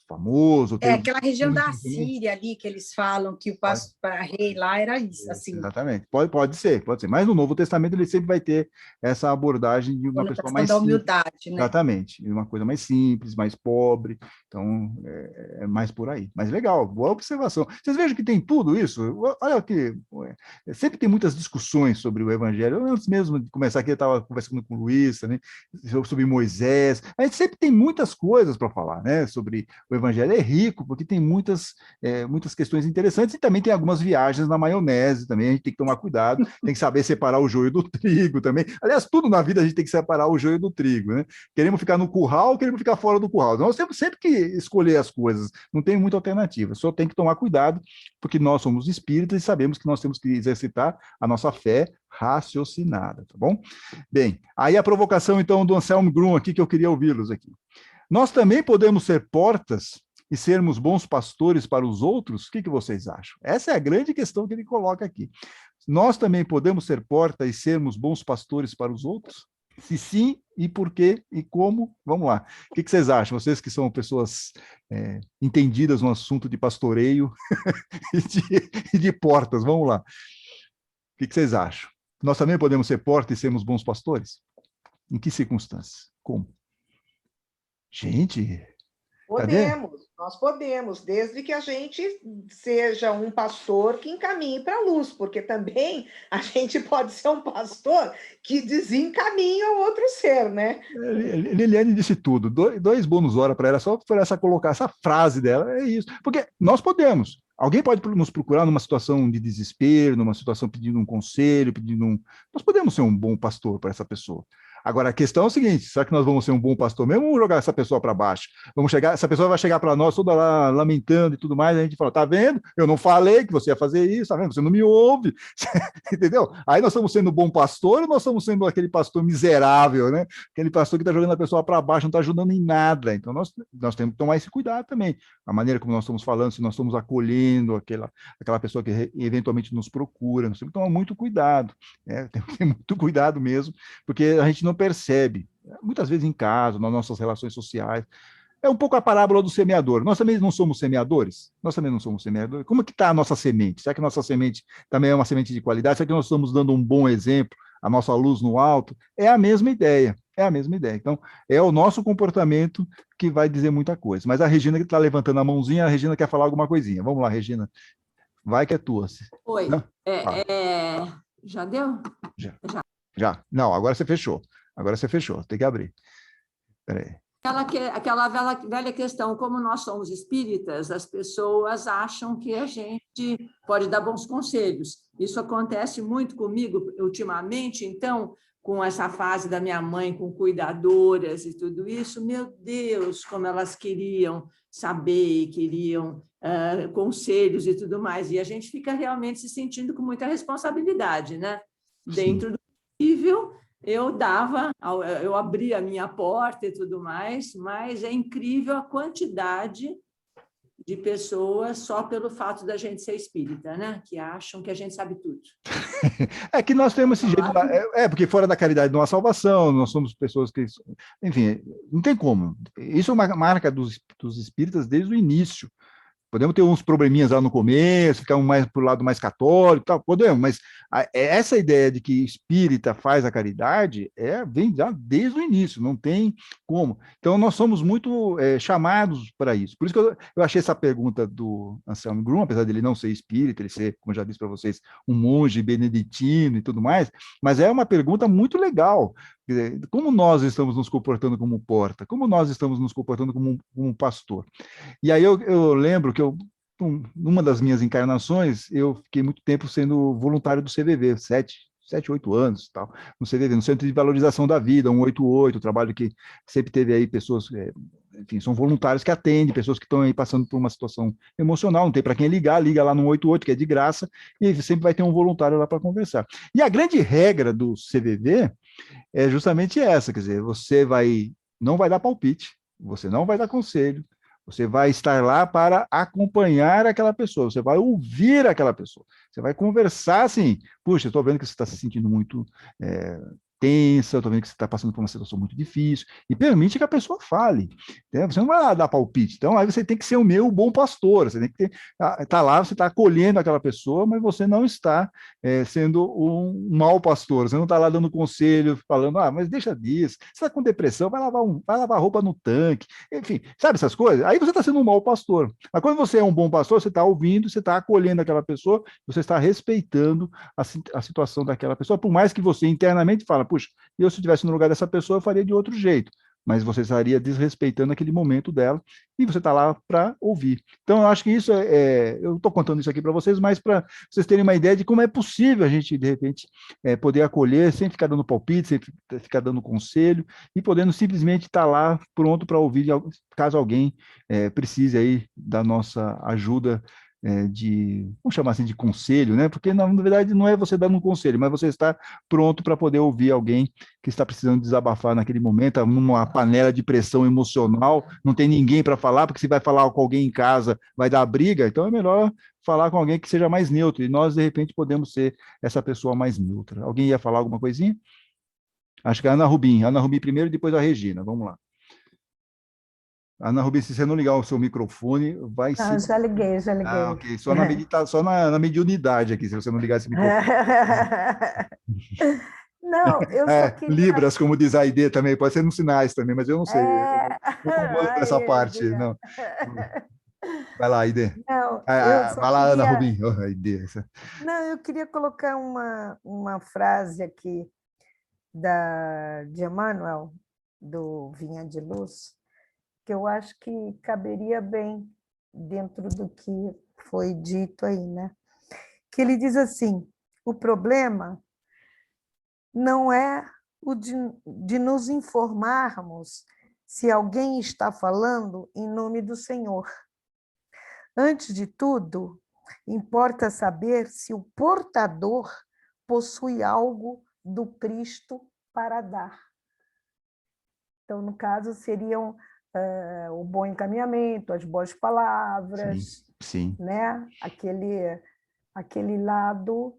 famoso. Aquela região da Síria ali, que eles falam que o pastor para rei lá era isso, assim. Exatamente, pode ser. Mas no Novo Testamento ele sempre vai ter essa abordagem de uma pessoa mais da simples. humildade, né? Exatamente, uma coisa mais simples, mais pobre, então é mais por aí. Mas legal, boa observação. Vocês vejam que tem tudo isso? Olha aqui, sempre tem muitas discussões sobre o Evangelho. Antes mesmo de começar aqui, eu estava conversando com o Luiz também, sobre Moisés. A gente sempre tem muitas coisas para falar, né, sobre o Evangelho. É rico, porque tem muitas questões interessantes e também tem algumas viagens na maionese também, a gente tem que tomar cuidado, tem que saber separar o joio do trigo também. Aliás, tudo na vida a gente tem que separar o joio do trigo, né? Queremos ficar no curral, queremos ficar fora do curral. Nós temos sempre que escolher as coisas, não tem muita alternativa, só tem que tomar cuidado, porque nós somos espíritas e sabemos que nós temos que exercitar a nossa fé raciocinada, tá bom? Bem, aí a provocação, então, do Anselmo Grum aqui, que eu queria ouvi-los aqui. Nós também podemos ser portas e sermos bons pastores para os outros? O que vocês acham? Essa é a grande questão que ele coloca aqui. Nós também podemos ser porta e sermos bons pastores para os outros? Se sim, e por quê, e como? Vamos lá. O que vocês acham? Vocês que são pessoas entendidas no assunto de pastoreio e de portas, vamos lá. O que vocês acham? Nós também podemos ser porta e sermos bons pastores? Em que circunstâncias? Como? Gente... Nós podemos, desde que a gente seja um pastor que encaminhe para a luz, porque também a gente pode ser um pastor que desencaminha o outro ser, né? Liliane disse tudo, 2 bônus hora para ela, só por colocar essa frase dela, é isso, porque nós podemos. Alguém pode nos procurar numa situação de desespero, numa situação pedindo um conselho, nós podemos ser um bom pastor para essa pessoa. Agora, a questão é o seguinte, será que nós vamos ser um bom pastor mesmo ou vamos jogar essa pessoa para baixo? Essa pessoa vai chegar para nós toda lá lamentando e tudo mais, a gente fala, tá vendo? Eu não falei que você ia fazer isso, tá vendo? Você não me ouve, entendeu? Aí nós estamos sendo um bom pastor ou nós estamos sendo aquele pastor miserável, né? Aquele pastor que está jogando a pessoa para baixo, não está ajudando em nada. Então, nós temos que tomar esse cuidado também. A maneira como nós estamos falando, se nós estamos acolhendo aquela pessoa que eventualmente nos procura, nós temos que tomar muito cuidado, né? Temos que ter muito cuidado mesmo, porque a gente não percebe, muitas vezes em casa, nas nossas relações sociais, é um pouco a parábola do semeador. Nós também não somos semeadores? Nós também não somos semeadores? Como é que está a nossa semente? Será que a nossa semente também é uma semente de qualidade? Será que nós estamos dando um bom exemplo, a nossa luz no alto? É a mesma ideia, é a mesma ideia. Então, é o nosso comportamento que vai dizer muita coisa. Mas a Regina que está levantando a mãozinha, a Regina quer falar alguma coisinha. Vamos lá, Regina. Vai que é tua. Oi. Não? Já deu? Já. Não, agora você fechou. Agora você fechou. Tem que abrir. Espera aí. Aquela velha questão, como nós somos espíritas, as pessoas acham que a gente pode dar bons conselhos. Isso acontece muito comigo ultimamente, então, com essa fase da minha mãe, com cuidadoras e tudo isso, meu Deus, como elas queriam saber, queriam conselhos e tudo mais, e a gente fica realmente se sentindo com muita responsabilidade, né? Dentro do possível, eu abria a minha porta e tudo mais, mas é incrível a quantidade de pessoas só pelo fato da gente ser espírita, né? Que acham que a gente sabe tudo. É que nós temos esse jeito, porque fora da caridade não há salvação, nós somos pessoas que, enfim, não tem como. Isso é uma marca dos espíritas desde o início. Podemos ter uns probleminhas lá no começo, ficar mais para o lado mais católico, tal, podemos, mas essa ideia de que espírita faz a caridade vem já desde o início, não tem como. Então, nós somos muito chamados para isso. Por isso que eu achei essa pergunta do Anselmo Grum, apesar dele não ser espírita, ele ser, como eu já disse para vocês, um monge beneditino e tudo mais, mas é uma pergunta muito legal. Quer dizer, como nós estamos nos comportando como porta? Como nós estamos nos comportando como um pastor? E aí eu lembro que numa das minhas encarnações, eu fiquei muito tempo sendo voluntário do CVV, 7, 8 anos, tal, no CVV, no Centro de Valorização da Vida, 188, trabalho que sempre teve aí pessoas, enfim, são voluntários que atendem, pessoas que estão aí passando por uma situação emocional, não tem para quem liga lá no 188, que é de graça, e sempre vai ter um voluntário lá para conversar. E a grande regra do CVV é justamente essa, quer dizer, você não vai dar palpite, você não vai dar conselho, você vai estar lá para acompanhar aquela pessoa, você vai ouvir aquela pessoa, você vai conversar assim, puxa, eu estou vendo que você está se sentindo muito tensa, eu estou vendo que você está passando por uma situação muito difícil, e permite que a pessoa fale, né? Você não vai lá dar palpite, então aí você tem que ser o bom pastor, você tem que estar lá, você está acolhendo aquela pessoa, mas você não está sendo um mau pastor, você não está lá dando conselho, falando, mas deixa disso, você está com depressão, vai lavar roupa no tanque, enfim, sabe essas coisas? Aí você está sendo um mau pastor, mas quando você é um bom pastor, você está ouvindo, você está acolhendo aquela pessoa, você está respeitando a situação daquela pessoa, por mais que você internamente fala, puxa, eu se estivesse no lugar dessa pessoa, eu faria de outro jeito, mas você estaria desrespeitando aquele momento dela, e você está lá para ouvir. Então, eu acho que isso eu estou contando isso aqui para vocês, mas para vocês terem uma ideia de como é possível a gente, de repente, poder acolher, sem ficar dando palpite, sem ficar dando conselho, e podendo simplesmente estar lá pronto para ouvir, caso alguém precise aí da nossa ajuda, vamos chamar assim de conselho, né? Porque na verdade não é você dando um conselho, mas você está pronto para poder ouvir alguém que está precisando desabafar naquele momento, numa panela de pressão emocional, não tem ninguém para falar, porque se vai falar com alguém em casa vai dar briga, então é melhor falar com alguém que seja mais neutro, e nós de repente podemos ser essa pessoa mais neutra. Alguém ia falar alguma coisinha? Acho que é a Ana Rubim primeiro e depois a Regina, vamos lá. Ana Rubim, se você não ligar o seu microfone, vai ser... Já liguei. Ok. Só na mediunidade aqui, se você não ligar esse microfone. Não, eu só queria... Libras, como diz a Aide também, pode ser nos sinais também, mas eu não sei. Eu não comando essa parte, não. Vai lá, Aide. Não, vai lá, Ana Rubim. Aide. Não, eu queria colocar uma frase aqui de Emmanuel, do Vinha de Luz, que eu acho que caberia bem dentro do que foi dito aí, né? Que ele diz assim, o problema não é o de nos informarmos se alguém está falando em nome do Senhor. Antes de tudo, importa saber se o portador possui algo do Cristo para dar. Então, no caso, seriam o bom encaminhamento, as boas palavras, sim. né? Aquele lado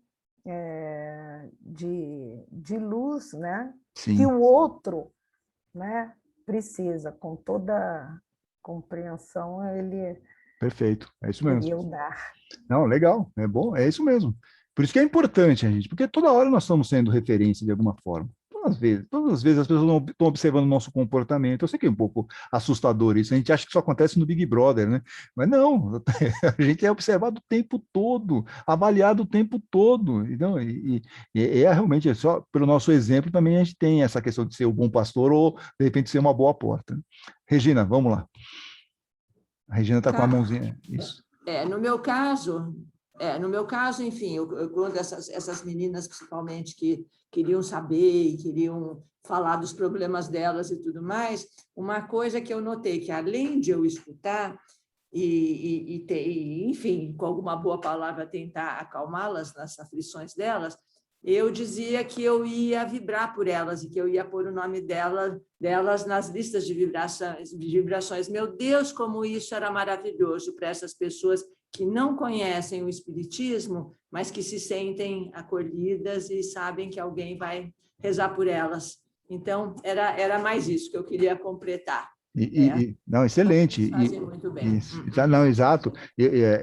de luz, né? Sim. Que o outro, né, precisa, com toda compreensão, ele Perfeito, é isso mesmo. deveria dar. Não, legal, é bom, é isso mesmo. Por isso que é importante, gente, porque toda hora nós estamos sendo referência de alguma forma. Todas as vezes as pessoas não estão observando o nosso comportamento. Eu sei que é um pouco assustador isso, a gente acha que isso acontece no Big Brother, né? Mas não, a gente é observado o tempo todo, avaliado o tempo todo. Então, realmente, só pelo nosso exemplo, também a gente tem essa questão de ser o bom pastor ou, de repente, ser uma boa porta. Regina, vamos lá. A Regina está com a mãozinha. Isso. No meu caso, enfim, quando essas meninas, principalmente, que queriam saber e queriam falar dos problemas delas e tudo mais, uma coisa que eu notei, que além de eu escutar enfim, com alguma boa palavra tentar acalmá-las nas aflições delas, eu dizia que eu ia vibrar por elas e que eu ia pôr o nome delas nas listas de vibrações. Meu Deus, como isso era maravilhoso para essas pessoas que não conhecem o Espiritismo, mas que se sentem acolhidas e sabem que alguém vai rezar por elas. Então, era mais isso que eu queria completar. Não, excelente. Fazem muito bem. Isso. Não, exato.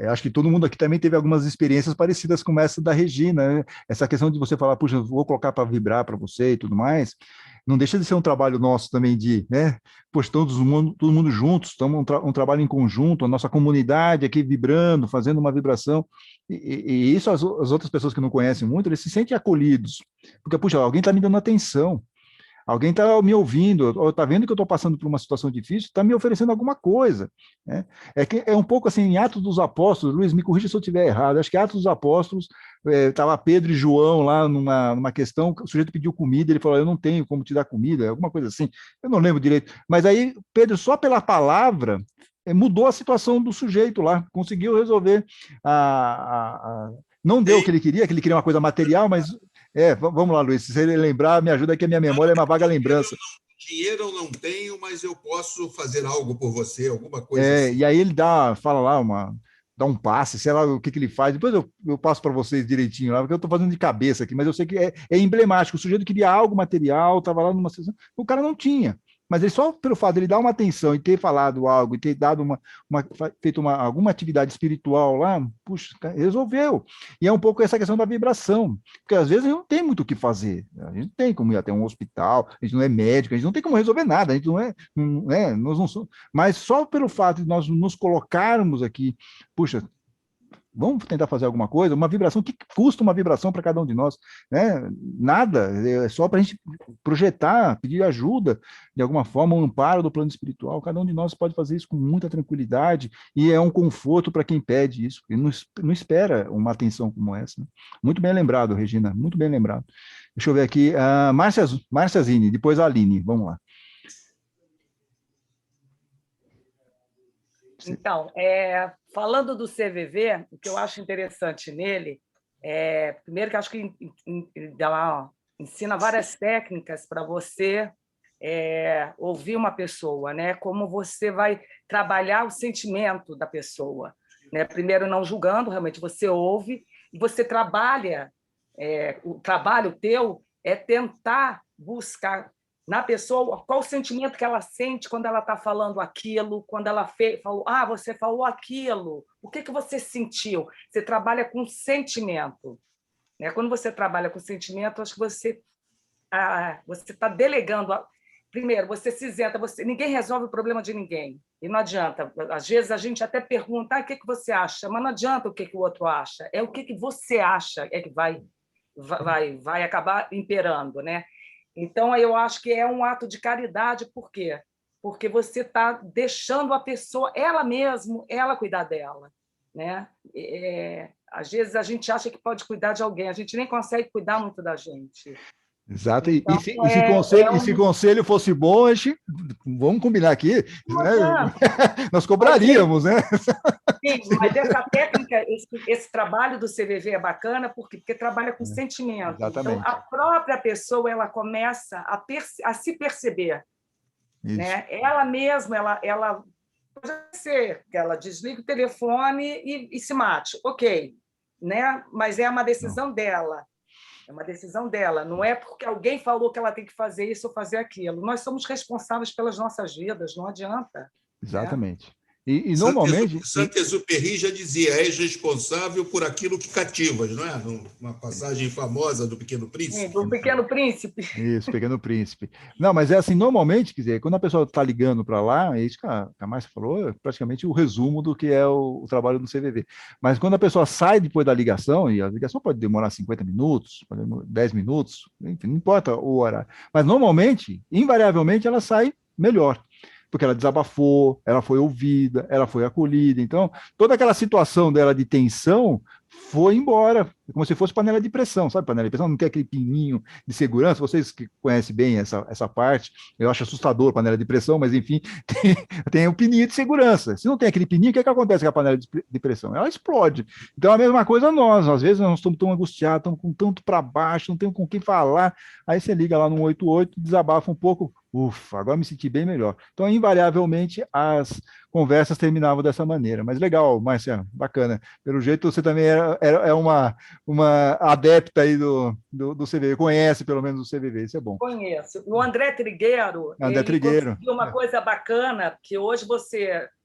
Acho que todo mundo aqui também teve algumas experiências parecidas com essa da Regina, né? Essa questão de você falar, puxa, vou colocar para vibrar para você e tudo mais, não deixa de ser um trabalho nosso também de, né? Poxa, todo mundo juntos, estamos um trabalho em conjunto, a nossa comunidade aqui vibrando, fazendo uma vibração, e isso as outras pessoas que não conhecem muito, eles se sentem acolhidos, porque, puxa, alguém está me dando atenção. Alguém está me ouvindo, ou está vendo que eu estou passando por uma situação difícil, está me oferecendo alguma coisa. Né? É um pouco assim, em Atos dos Apóstolos, Luiz, me corrija se eu estiver errado, acho que Atos dos Apóstolos, estava Pedro e João lá numa questão, o sujeito pediu comida, ele falou, eu não tenho como te dar comida, alguma coisa assim, eu não lembro direito. Mas aí Pedro, só pela palavra, mudou a situação do sujeito lá, conseguiu resolver. Não deu o que ele queria uma coisa material, mas... vamos lá, Luiz, se você lembrar, me ajuda que a minha memória é uma vaga lembrança. Dinheiro eu não tenho, mas eu posso fazer algo por você, alguma coisa assim. E aí ele fala lá, dá um passe, sei lá o que ele faz, depois eu passo para vocês direitinho lá, porque eu estou fazendo de cabeça aqui, mas eu sei que é emblemático, o sujeito queria algo material, estava lá numa sessão, o cara não tinha. Mas ele só pelo fato de ele dar uma atenção e ter falado algo, e ter dado feito alguma atividade espiritual lá, puxa, resolveu. E é um pouco essa questão da vibração, porque às vezes a gente não tem muito o que fazer, a gente não tem como ir até um hospital, a gente não é médico, a gente não tem como resolver nada, a gente nós não somos, mas só pelo fato de nós nos colocarmos aqui, puxa, vamos tentar fazer alguma coisa, uma vibração, que custa uma vibração para cada um de nós? Né? Nada, é só para a gente projetar, pedir ajuda, de alguma forma, um amparo do plano espiritual. Cada um de nós pode fazer isso com muita tranquilidade e é um conforto para quem pede isso, e não espera uma atenção como essa. Né? Muito bem lembrado, Regina, muito bem lembrado. Deixa eu ver aqui, Márcia Zini, depois a Aline, vamos lá. Então, falando do CVV, o que eu acho interessante nele, primeiro que eu acho que ensina várias técnicas para você ouvir uma pessoa, né? Como você vai trabalhar o sentimento da pessoa. Né? Primeiro, não julgando, realmente você ouve, e você trabalha, o trabalho teu é tentar buscar na pessoa qual o sentimento que ela sente quando ela está falando aquilo, quando ela falou, você falou aquilo, o que você sentiu? Você trabalha com sentimento. Né? Quando você trabalha com sentimento, acho que você está delegando. Primeiro, você se isenta, ninguém resolve o problema de ninguém, e não adianta. Às vezes a gente até pergunta, o que você acha? Mas não adianta o que o outro acha, é o que você acha que vai acabar imperando, né? Então, eu acho que é um ato de caridade, por quê? Porque você está deixando a pessoa, ela mesma, ela cuidar dela. Né? Às vezes a gente acha que pode cuidar de alguém, a gente nem consegue cuidar muito da gente. Exato. Então, E se conselho fosse bom, a gente, vamos combinar aqui, né? Nós cobraríamos, né? Sim, mas essa técnica, esse trabalho do CVV é bacana porque trabalha com sentimento. Exatamente. Então, a própria pessoa ela começa a se perceber. Né? Ela mesma, ela pode ser que ela desligue o telefone e se mate. Ok, né? Mas é uma decisão dela. É uma decisão dela, não é porque alguém falou que ela tem que fazer isso ou fazer aquilo. Nós somos responsáveis pelas nossas vidas, não adianta. Exatamente. Né? E normalmente... Saint-Exupéry já dizia, és responsável por aquilo que cativas, não é? Uma passagem famosa do Pequeno Príncipe. Sim, do Pequeno Príncipe. Isso, Pequeno Príncipe. Não, mas é assim, normalmente, quer dizer, quando a pessoa está ligando para lá, é isso que a Márcia falou, é praticamente o resumo do que é o trabalho do CVV. Mas quando a pessoa sai depois da ligação, e a ligação pode demorar 50 minutos, pode demorar 10 minutos, enfim, não importa o horário, mas normalmente, invariavelmente, ela sai melhor, porque ela desabafou, ela foi ouvida, ela foi acolhida. Então, toda aquela situação dela de tensão foi embora, como se fosse panela de pressão, sabe? Panela de pressão não tem aquele pininho de segurança, vocês que conhecem bem essa parte, eu acho assustador panela de pressão, mas enfim, tem o pininho de segurança. Se não tem aquele pininho, o que acontece com a panela de pressão? Ela explode. Então, a mesma coisa nós, às vezes nós estamos tão angustiados, estamos com tanto para baixo, não temos com quem falar, aí você liga lá no 188, desabafa um pouco, ufa, agora me senti bem melhor. Então, invariavelmente, as conversas terminavam dessa maneira. Mas legal, Márcia, bacana. Pelo jeito, você também é uma adepta aí do CVV, conhece pelo menos o CVV, isso é bom. Conheço. O André Trigueiro, conseguiu uma coisa bacana, que hoje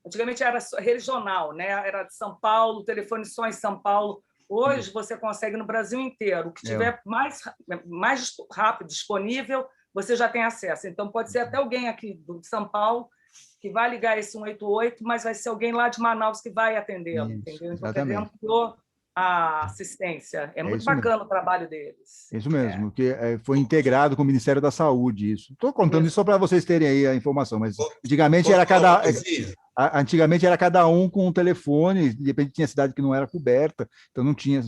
antigamente era regional, né? Era de São Paulo, telefone só em São Paulo. Hoje você consegue no Brasil inteiro. O que tiver mais rápido disponível, você já tem acesso. Então, pode ser até alguém aqui de São Paulo que vai ligar esse 188, mas vai ser alguém lá de Manaus que vai atendê-lo, entendeu? Então, dentro a assistência. É muito bacana mesmo. O trabalho deles. Isso mesmo, que foi integrado com o Ministério da Saúde. Estou contando isso só para vocês terem aí a informação, mas antigamente era cada um com um telefone, de repente tinha cidade que não era coberta, então não tinha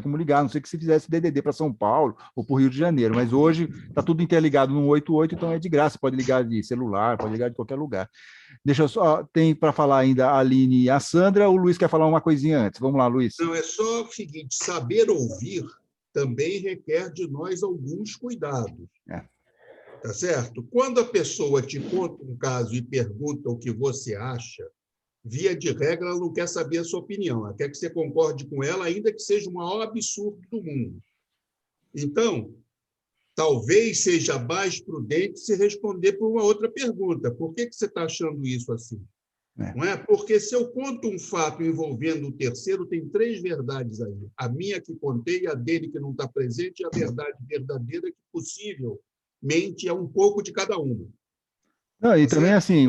como ligar, a não sei que se fizesse DDD para São Paulo ou para o Rio de Janeiro, mas hoje está tudo interligado no 188, então é de graça, pode ligar de celular, pode ligar de qualquer lugar. Deixa eu só, tem para falar ainda a Aline e a Sandra, o Luiz quer falar uma coisinha antes. Vamos lá, Luiz. Não, é só o seguinte, saber ouvir também requer de nós alguns cuidados. Tá certo? Quando a pessoa te conta um caso e pergunta o que você acha, via de regra, ela não quer saber a sua opinião, ela quer que você concorde com ela, ainda que seja o maior absurdo do mundo. Então, talvez seja mais prudente se responder por uma outra pergunta. Por que você está achando isso assim? Não é? Porque se eu conto um fato envolvendo o terceiro, tem 3 verdades aí. A minha que contei, a dele que não está presente, e a verdade verdadeira que possivelmente é um pouco de cada uma. Não, e também assim...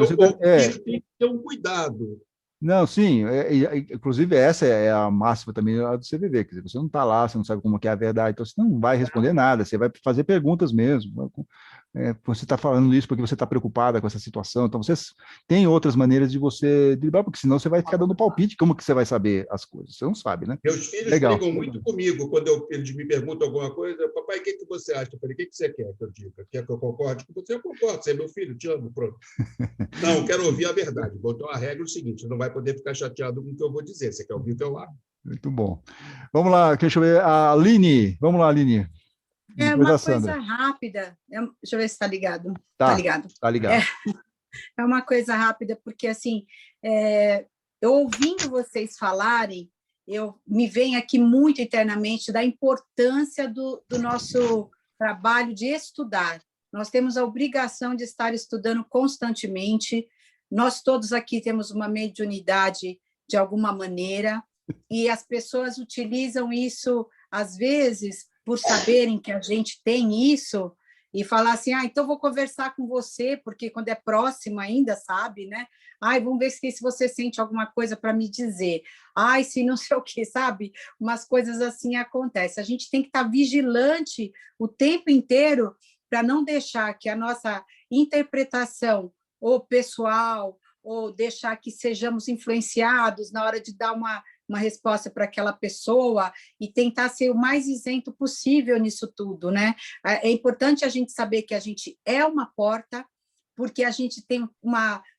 tem que ter um cuidado. Não, sim, inclusive essa é a máxima também do CVV, quer dizer, você não está lá, você não sabe como que é a verdade, então você não vai responder nada, você vai fazer perguntas mesmo, você está falando isso porque você está preocupada com essa situação, então você tem outras maneiras de você driblar, porque senão você vai ficar dando palpite, como que você vai saber as coisas? Você não sabe, né? Meus filhos brigam muito comigo quando eles me perguntam alguma coisa, papai, o que você acha? Eu falei, o que você quer que eu diga? Quer que eu concorde com você? Eu concordo, você é meu filho, te amo, pronto. Não, quero ouvir a verdade. Botou a regra o seguinte, você não vai poder ficar chateado com o que eu vou dizer, você quer ouvir o teu lado. Muito bom. Vamos lá, deixa eu ver, a Aline, vamos lá, Aline. É uma coisa rápida. Deixa eu ver se está ligado. Tá ligado. Tá ligado. É uma coisa rápida, porque, assim, eu ouvindo vocês falarem, me vem aqui muito internamente da importância do nosso trabalho de estudar. Nós temos a obrigação de estar estudando constantemente. Nós todos aqui temos uma mediunidade de alguma maneira, e as pessoas utilizam isso, às vezes, por saberem que a gente tem isso, e falar assim, então vou conversar com você, porque quando é próximo ainda, sabe, né? Vamos ver se você sente alguma coisa para me dizer. Se não sei o quê, sabe? Umas coisas assim acontecem. A gente tem que estar vigilante o tempo inteiro para não deixar que a nossa interpretação, ou pessoal, ou deixar que sejamos influenciados na hora de dar uma uma resposta para aquela pessoa e tentar ser o mais isento possível nisso tudo, né? É importante a gente saber que a gente é uma porta, porque a gente tem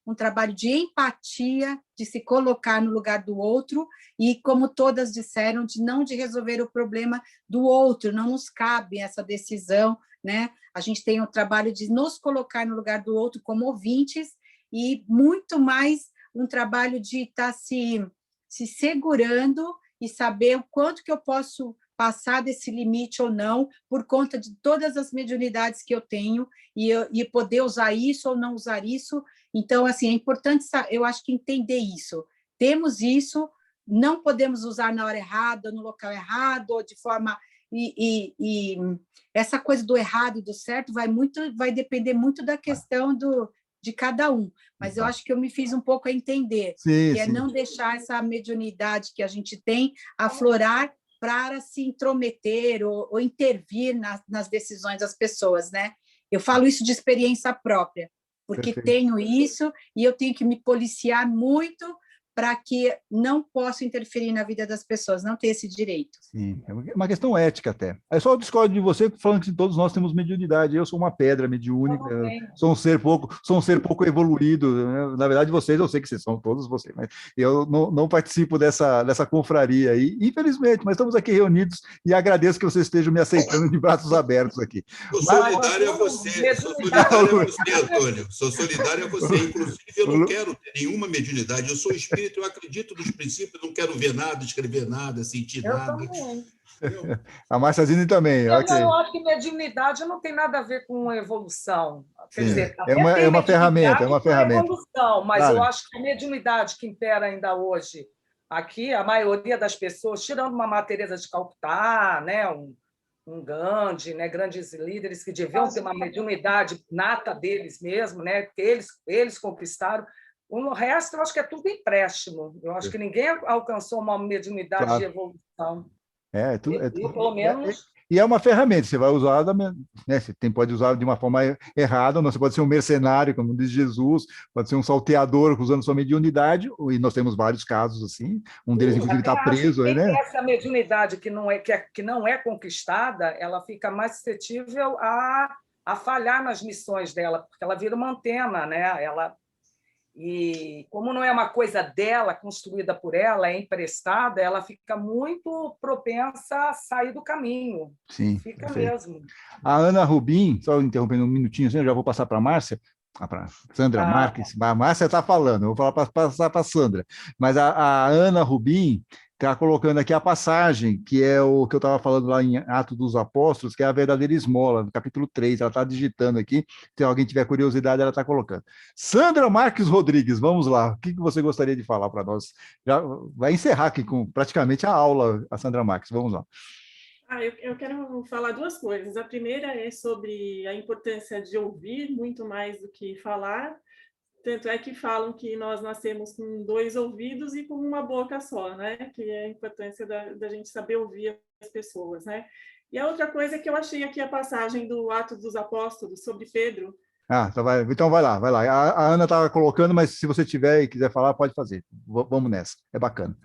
um trabalho de empatia, de se colocar no lugar do outro, e, como todas disseram, de resolver o problema do outro, não nos cabe essa decisão, né? A gente tem o trabalho de nos colocar no lugar do outro como ouvintes, e muito mais um trabalho de estar se segurando e saber o quanto que eu posso passar desse limite ou não, por conta de todas as mediunidades que eu tenho, e poder usar isso ou não usar isso. Então, assim, é importante, eu acho que entender isso. Temos isso, não podemos usar na hora errada, no local errado, ou de forma... E essa coisa do errado e do certo vai depender muito da questão de cada um. Mas eu acho que eu me fiz um pouco a entender, sim, que é não deixar essa mediunidade que a gente tem aflorar para se intrometer ou intervir nas decisões das pessoas, né? Eu falo isso de experiência própria, porque Perfeito. tenho isso e eu tenho que me policiar muito para que não possa interferir na vida das pessoas, não ter esse direito. Sim, é uma questão ética até. Eu só discordo de você falando que todos nós temos mediunidade. Eu sou uma pedra mediúnica, sou um ser pouco evoluído, né? Na verdade, vocês, eu sei que vocês são todos vocês, mas eu não participo dessa confraria aí, infelizmente, mas estamos aqui reunidos e agradeço que vocês estejam me aceitando de braços abertos aqui. Sou solidário a você, Antônio. Sou solidário a você. Inclusive, eu não quero ter nenhuma mediunidade. Eu sou espírito, eu acredito nos princípios, não quero ver nada, escrever nada, sentir nada. A Márcia Zini também. Eu Okay. acho que mediunidade não tem nada a ver com evolução. Quer dizer, é uma ferramenta, evolução, mas eu acho que a mediunidade que impera ainda hoje aqui, a maioria das pessoas, tirando uma Madre Teresa de Calcutá, né, um Gandhi, né, grandes líderes que deviam ter uma mediunidade nata deles mesmo, né, que eles conquistaram. O resto, eu acho que é tudo empréstimo. Eu acho que ninguém alcançou uma mediunidade de evolução. Pelo menos... E é uma ferramenta, você vai usar, né, você pode usar de uma forma errada, você pode ser um mercenário, como diz Jesus, pode ser um salteador usando sua mediunidade, e nós temos vários casos assim, um deles, inclusive, está preso. Né? Essa mediunidade que não é conquistada, ela fica mais suscetível a falhar nas missões dela, porque ela vira uma antena, né? E como não é uma coisa dela, construída por ela, é emprestada, ela fica muito propensa a sair do caminho. Sim, fica perfeito. mesmo. A Ana Rubim, só interrompendo um minutinho, assim, eu já vou passar para a Márcia, para Sandra Marques. A Márcia está falando, eu vou passar para a Sandra. Mas a Ana Rubim está colocando aqui a passagem, que é o que eu estava falando lá em Atos dos Apóstolos, que é a verdadeira esmola, no capítulo 3, ela está digitando aqui, se alguém tiver curiosidade, ela está colocando. Sandra Marques Rodrigues, vamos lá, o que você gostaria de falar para nós? Já vai encerrar aqui com praticamente a aula, a Sandra Marques, vamos lá. Eu quero falar duas coisas. A primeira é sobre a importância de ouvir muito mais do que falar. Tanto é que falam que nós nascemos com 2 ouvidos e com uma boca só, né? Que é a importância da gente saber ouvir as pessoas, né? E a outra coisa é que eu achei aqui a passagem do Atos dos Apóstolos sobre Pedro. Então vai lá. A Ana estava colocando, mas se você tiver e quiser falar, pode fazer. Vamos nessa, é bacana.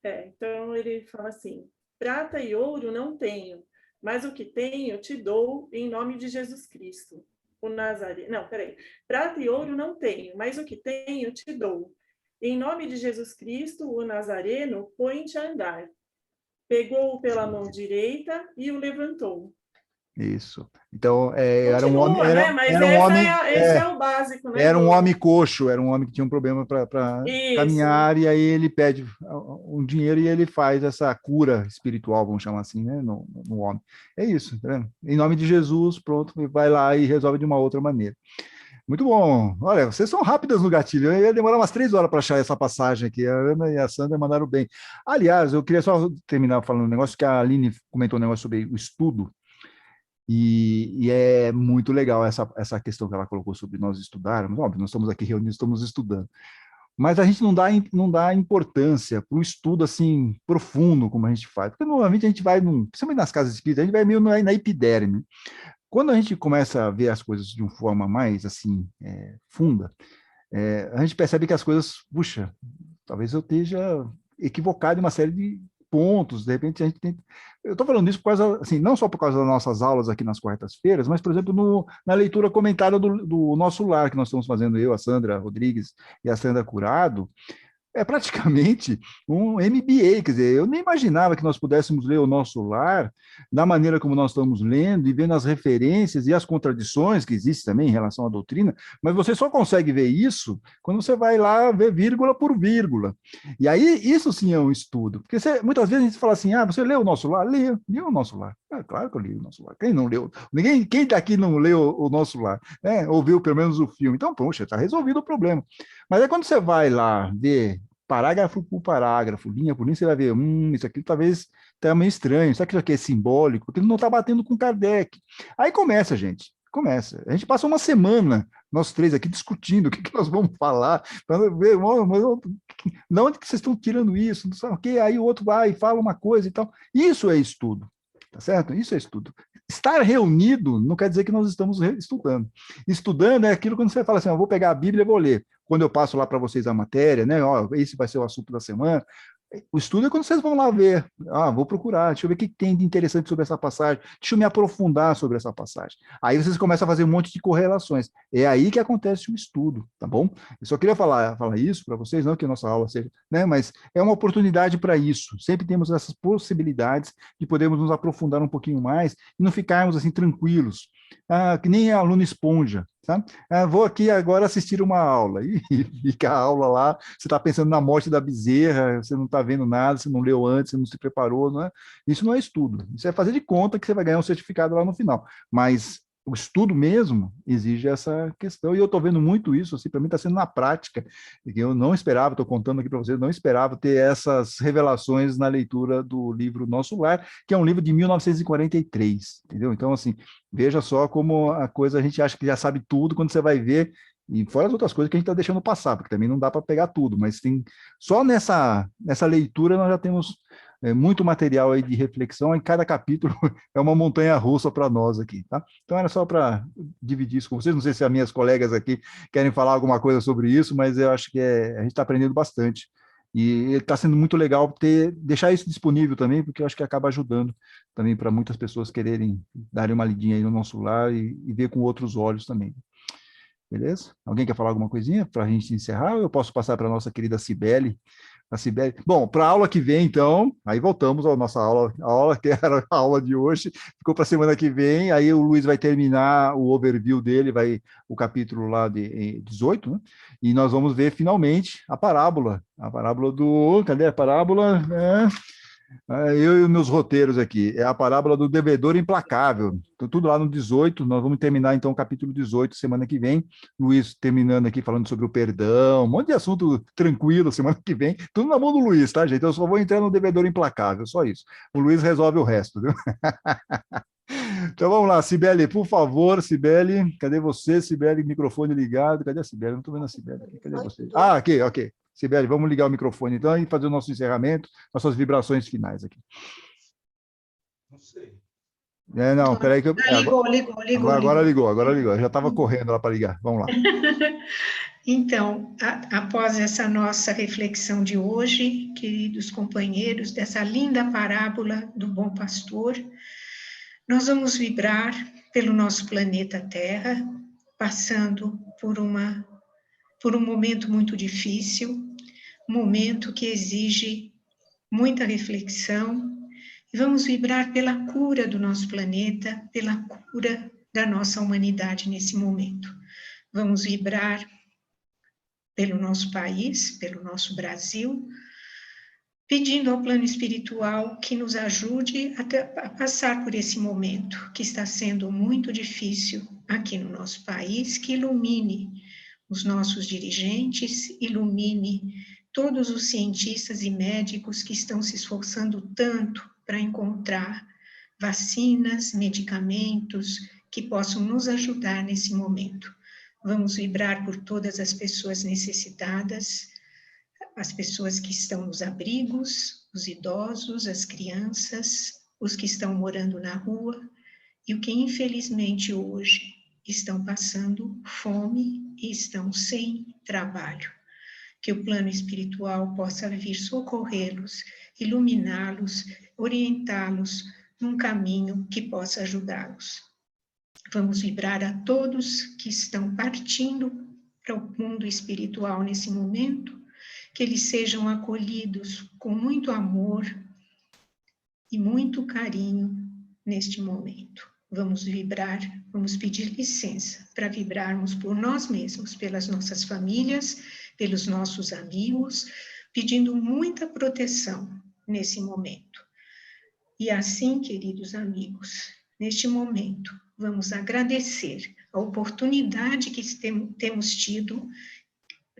Então ele fala assim: prata e ouro não tenho, mas o que tenho te dou em nome de Jesus Cristo. O Nazareno. Não, peraí. Prata e ouro não tenho, mas o que tenho te dou. Em nome de Jesus Cristo, o Nazareno, põe-te a andar. Pegou-o pela mão direita e o levantou. Isso. Então, era um Continua, homem. Né? Mas esse é o básico, né? Era um homem coxo, era um homem que tinha um problema para caminhar, e aí ele pede um dinheiro e ele faz essa cura espiritual, vamos chamar assim, né? No homem. É isso, tá vendo? Em nome de Jesus, pronto, vai lá e resolve de uma outra maneira. Muito bom. Olha, vocês são rápidas no gatilho. Eu ia demorar umas 3 horas para achar essa passagem aqui. A Ana e a Sandra mandaram bem. Aliás, eu queria só terminar falando um negócio que a Aline comentou um negócio sobre o estudo. E é muito legal essa questão que ela colocou sobre nós estudarmos. Óbvio, nós estamos aqui reunidos, estamos estudando. Mas a gente não dá importância para o estudo assim profundo como a gente faz. Porque normalmente a gente vai, principalmente nas casas espíritas, a gente vai meio na epiderme. Quando a gente começa a ver as coisas de uma forma mais assim funda, a gente percebe que as coisas, puxa, talvez eu esteja equivocado em uma série de pontos, de repente a gente tem... Eu estou falando isso por causa, assim, não só por causa das nossas aulas aqui nas quartas-feiras, mas, por exemplo, na leitura comentada do Nosso Lar, que nós estamos fazendo, eu, a Sandra Rodrigues e a Sandra Curado, é praticamente um MBA, quer dizer, eu nem imaginava que nós pudéssemos ler o Nosso Lar da maneira como nós estamos lendo e vendo as referências e as contradições que existem também em relação à doutrina, mas você só consegue ver isso quando você vai lá ver vírgula por vírgula. E aí, isso sim é um estudo, porque muitas vezes a gente fala assim, você leu o Nosso Lar? Li o Nosso Lar. Claro que eu li o Nosso Lar. Quem não leu? Quem daqui não leu o Nosso Lar? Ouviu pelo menos o filme. Então, poxa, está resolvido o problema. Mas aí quando você vai lá ver parágrafo por parágrafo, linha por linha, você vai ver, isso aqui talvez está meio estranho, será que isso aqui é simbólico? Porque ele não está batendo com Kardec. Aí começa, gente, começa. A gente passa uma semana, nós três aqui, discutindo o que nós vamos falar, para ver, de onde que vocês estão tirando isso? Não sei o quê. Aí o outro vai e fala uma coisa e tal. Isso é estudo, tá certo? Isso é estudo. Estar reunido não quer dizer que nós estamos estudando. Estudando é aquilo quando você fala assim, eu vou pegar a Bíblia e vou ler. Quando eu passo lá para vocês a matéria, né? Esse vai ser o assunto da semana. O estudo é quando vocês vão lá ver. Vou procurar, deixa eu ver o que tem de interessante sobre essa passagem, deixa eu me aprofundar sobre essa passagem. Aí vocês começam a fazer um monte de correlações. É aí que acontece o estudo, tá bom? Eu só queria falar isso para vocês, não que a nossa aula seja, né? Mas é uma oportunidade para isso. Sempre temos essas possibilidades de podermos nos aprofundar um pouquinho mais e não ficarmos assim tranquilos. Que nem aluno esponja, sabe? Vou aqui agora assistir uma aula, e fica a aula lá, você está pensando na morte da bezerra, você não está vendo nada, você não leu antes, você não se preparou, não é? Isso não é estudo, isso é fazer de conta que você vai ganhar um certificado lá no final, mas o estudo mesmo exige essa questão, e eu estou vendo muito isso, assim, para mim está sendo na prática, que eu não esperava, estou contando aqui para vocês, não esperava ter essas revelações na leitura do livro Nosso Lar, que é um livro de 1943, entendeu? Então, assim, veja só como a coisa, a gente acha que já sabe tudo, quando você vai ver, e fora as outras coisas que a gente está deixando passar, porque também não dá para pegar tudo, mas tem, só nessa leitura nós já temos muito material aí de reflexão, em cada capítulo é uma montanha-russa para nós aqui, tá? Então era só para dividir isso com vocês, não sei se as minhas colegas aqui querem falar alguma coisa sobre isso, mas eu acho que a gente está aprendendo bastante, e está sendo muito legal deixar isso disponível também, porque eu acho que acaba ajudando também para muitas pessoas quererem darem uma lidinha aí no Nosso Lar e ver com outros olhos também. Beleza? Alguém quer falar alguma coisinha para a gente encerrar, ou eu posso passar para a nossa querida Cibele? A Cibele. Bom, para a aula que vem, então, aí voltamos à nossa aula, a aula que era a aula de hoje, ficou para a semana que vem, aí o Luiz vai terminar o overview dele, o capítulo lá de 18, né? E nós vamos ver finalmente a parábola cadê a parábola? Eu e os meus roteiros aqui, é a parábola do devedor implacável, então, tudo lá no 18, nós vamos terminar então o capítulo 18 semana que vem, Luiz terminando aqui falando sobre o perdão, um monte de assunto tranquilo semana que vem, tudo na mão do Luiz, tá, gente? Eu só vou entrar no devedor implacável, só isso, o Luiz resolve o resto, viu? Então vamos lá, Cibele, por favor, Cibele, cadê você, Cibele, microfone ligado, cadê a Cibele? Não estou vendo a Cibele, cadê você? Aqui, ok. Cibele, vamos ligar o microfone então e fazer o nosso encerramento, nossas vibrações finais aqui. Não sei. Não, peraí que eu... Agora ligou. Eu já estava correndo lá para ligar, vamos lá. Então, após essa nossa reflexão de hoje, queridos companheiros, dessa linda parábola do Bom Pastor, nós vamos vibrar pelo nosso planeta Terra, passando por um momento muito difícil, um momento que exige muita reflexão, e vamos vibrar pela cura do nosso planeta, pela cura da nossa humanidade nesse momento. Vamos vibrar pelo nosso país, pelo nosso Brasil, pedindo ao plano espiritual que nos ajude a passar por esse momento, que está sendo muito difícil aqui no nosso país, que ilumine os nossos dirigentes, ilumine todos os cientistas e médicos que estão se esforçando tanto para encontrar vacinas, medicamentos que possam nos ajudar nesse momento. Vamos vibrar por todas as pessoas necessitadas, as pessoas que estão nos abrigos, os idosos, as crianças, os que estão morando na rua e o que infelizmente hoje estão passando fome e estão sem trabalho. que o plano espiritual possa vir socorrê-los, iluminá-los, orientá-los num caminho que possa ajudá-los. Vamos vibrar a todos que estão partindo para o mundo espiritual nesse momento, que eles sejam acolhidos com muito amor e muito carinho neste momento. Vamos vibrar, vamos pedir licença para vibrarmos por nós mesmos, pelas nossas famílias, pelos nossos amigos, pedindo muita proteção nesse momento. E assim, queridos amigos, neste momento, vamos agradecer a oportunidade que temos tido,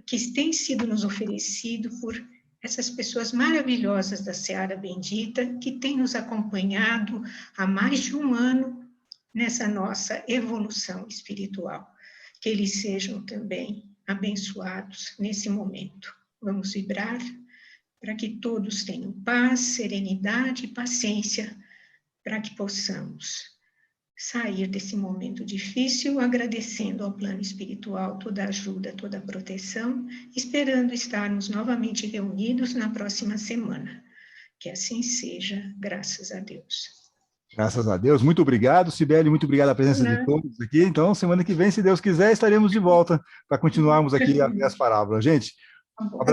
que tem sido nos oferecido por essas pessoas maravilhosas da Seara Bendita, que têm nos acompanhado há mais de um ano nessa nossa evolução espiritual. Que eles sejam também abençoados nesse momento. Vamos vibrar para que todos tenham paz, serenidade e paciência, para que possamos sair desse momento difícil, agradecendo ao plano espiritual toda a ajuda, toda a proteção, esperando estarmos novamente reunidos na próxima semana. Que assim seja, graças a Deus. Graças a Deus. Muito obrigado, Cibele, muito obrigado a presença de todos aqui. Então, semana que vem, se Deus quiser, estaremos de volta para continuarmos aqui as parábolas. Gente, um abraço.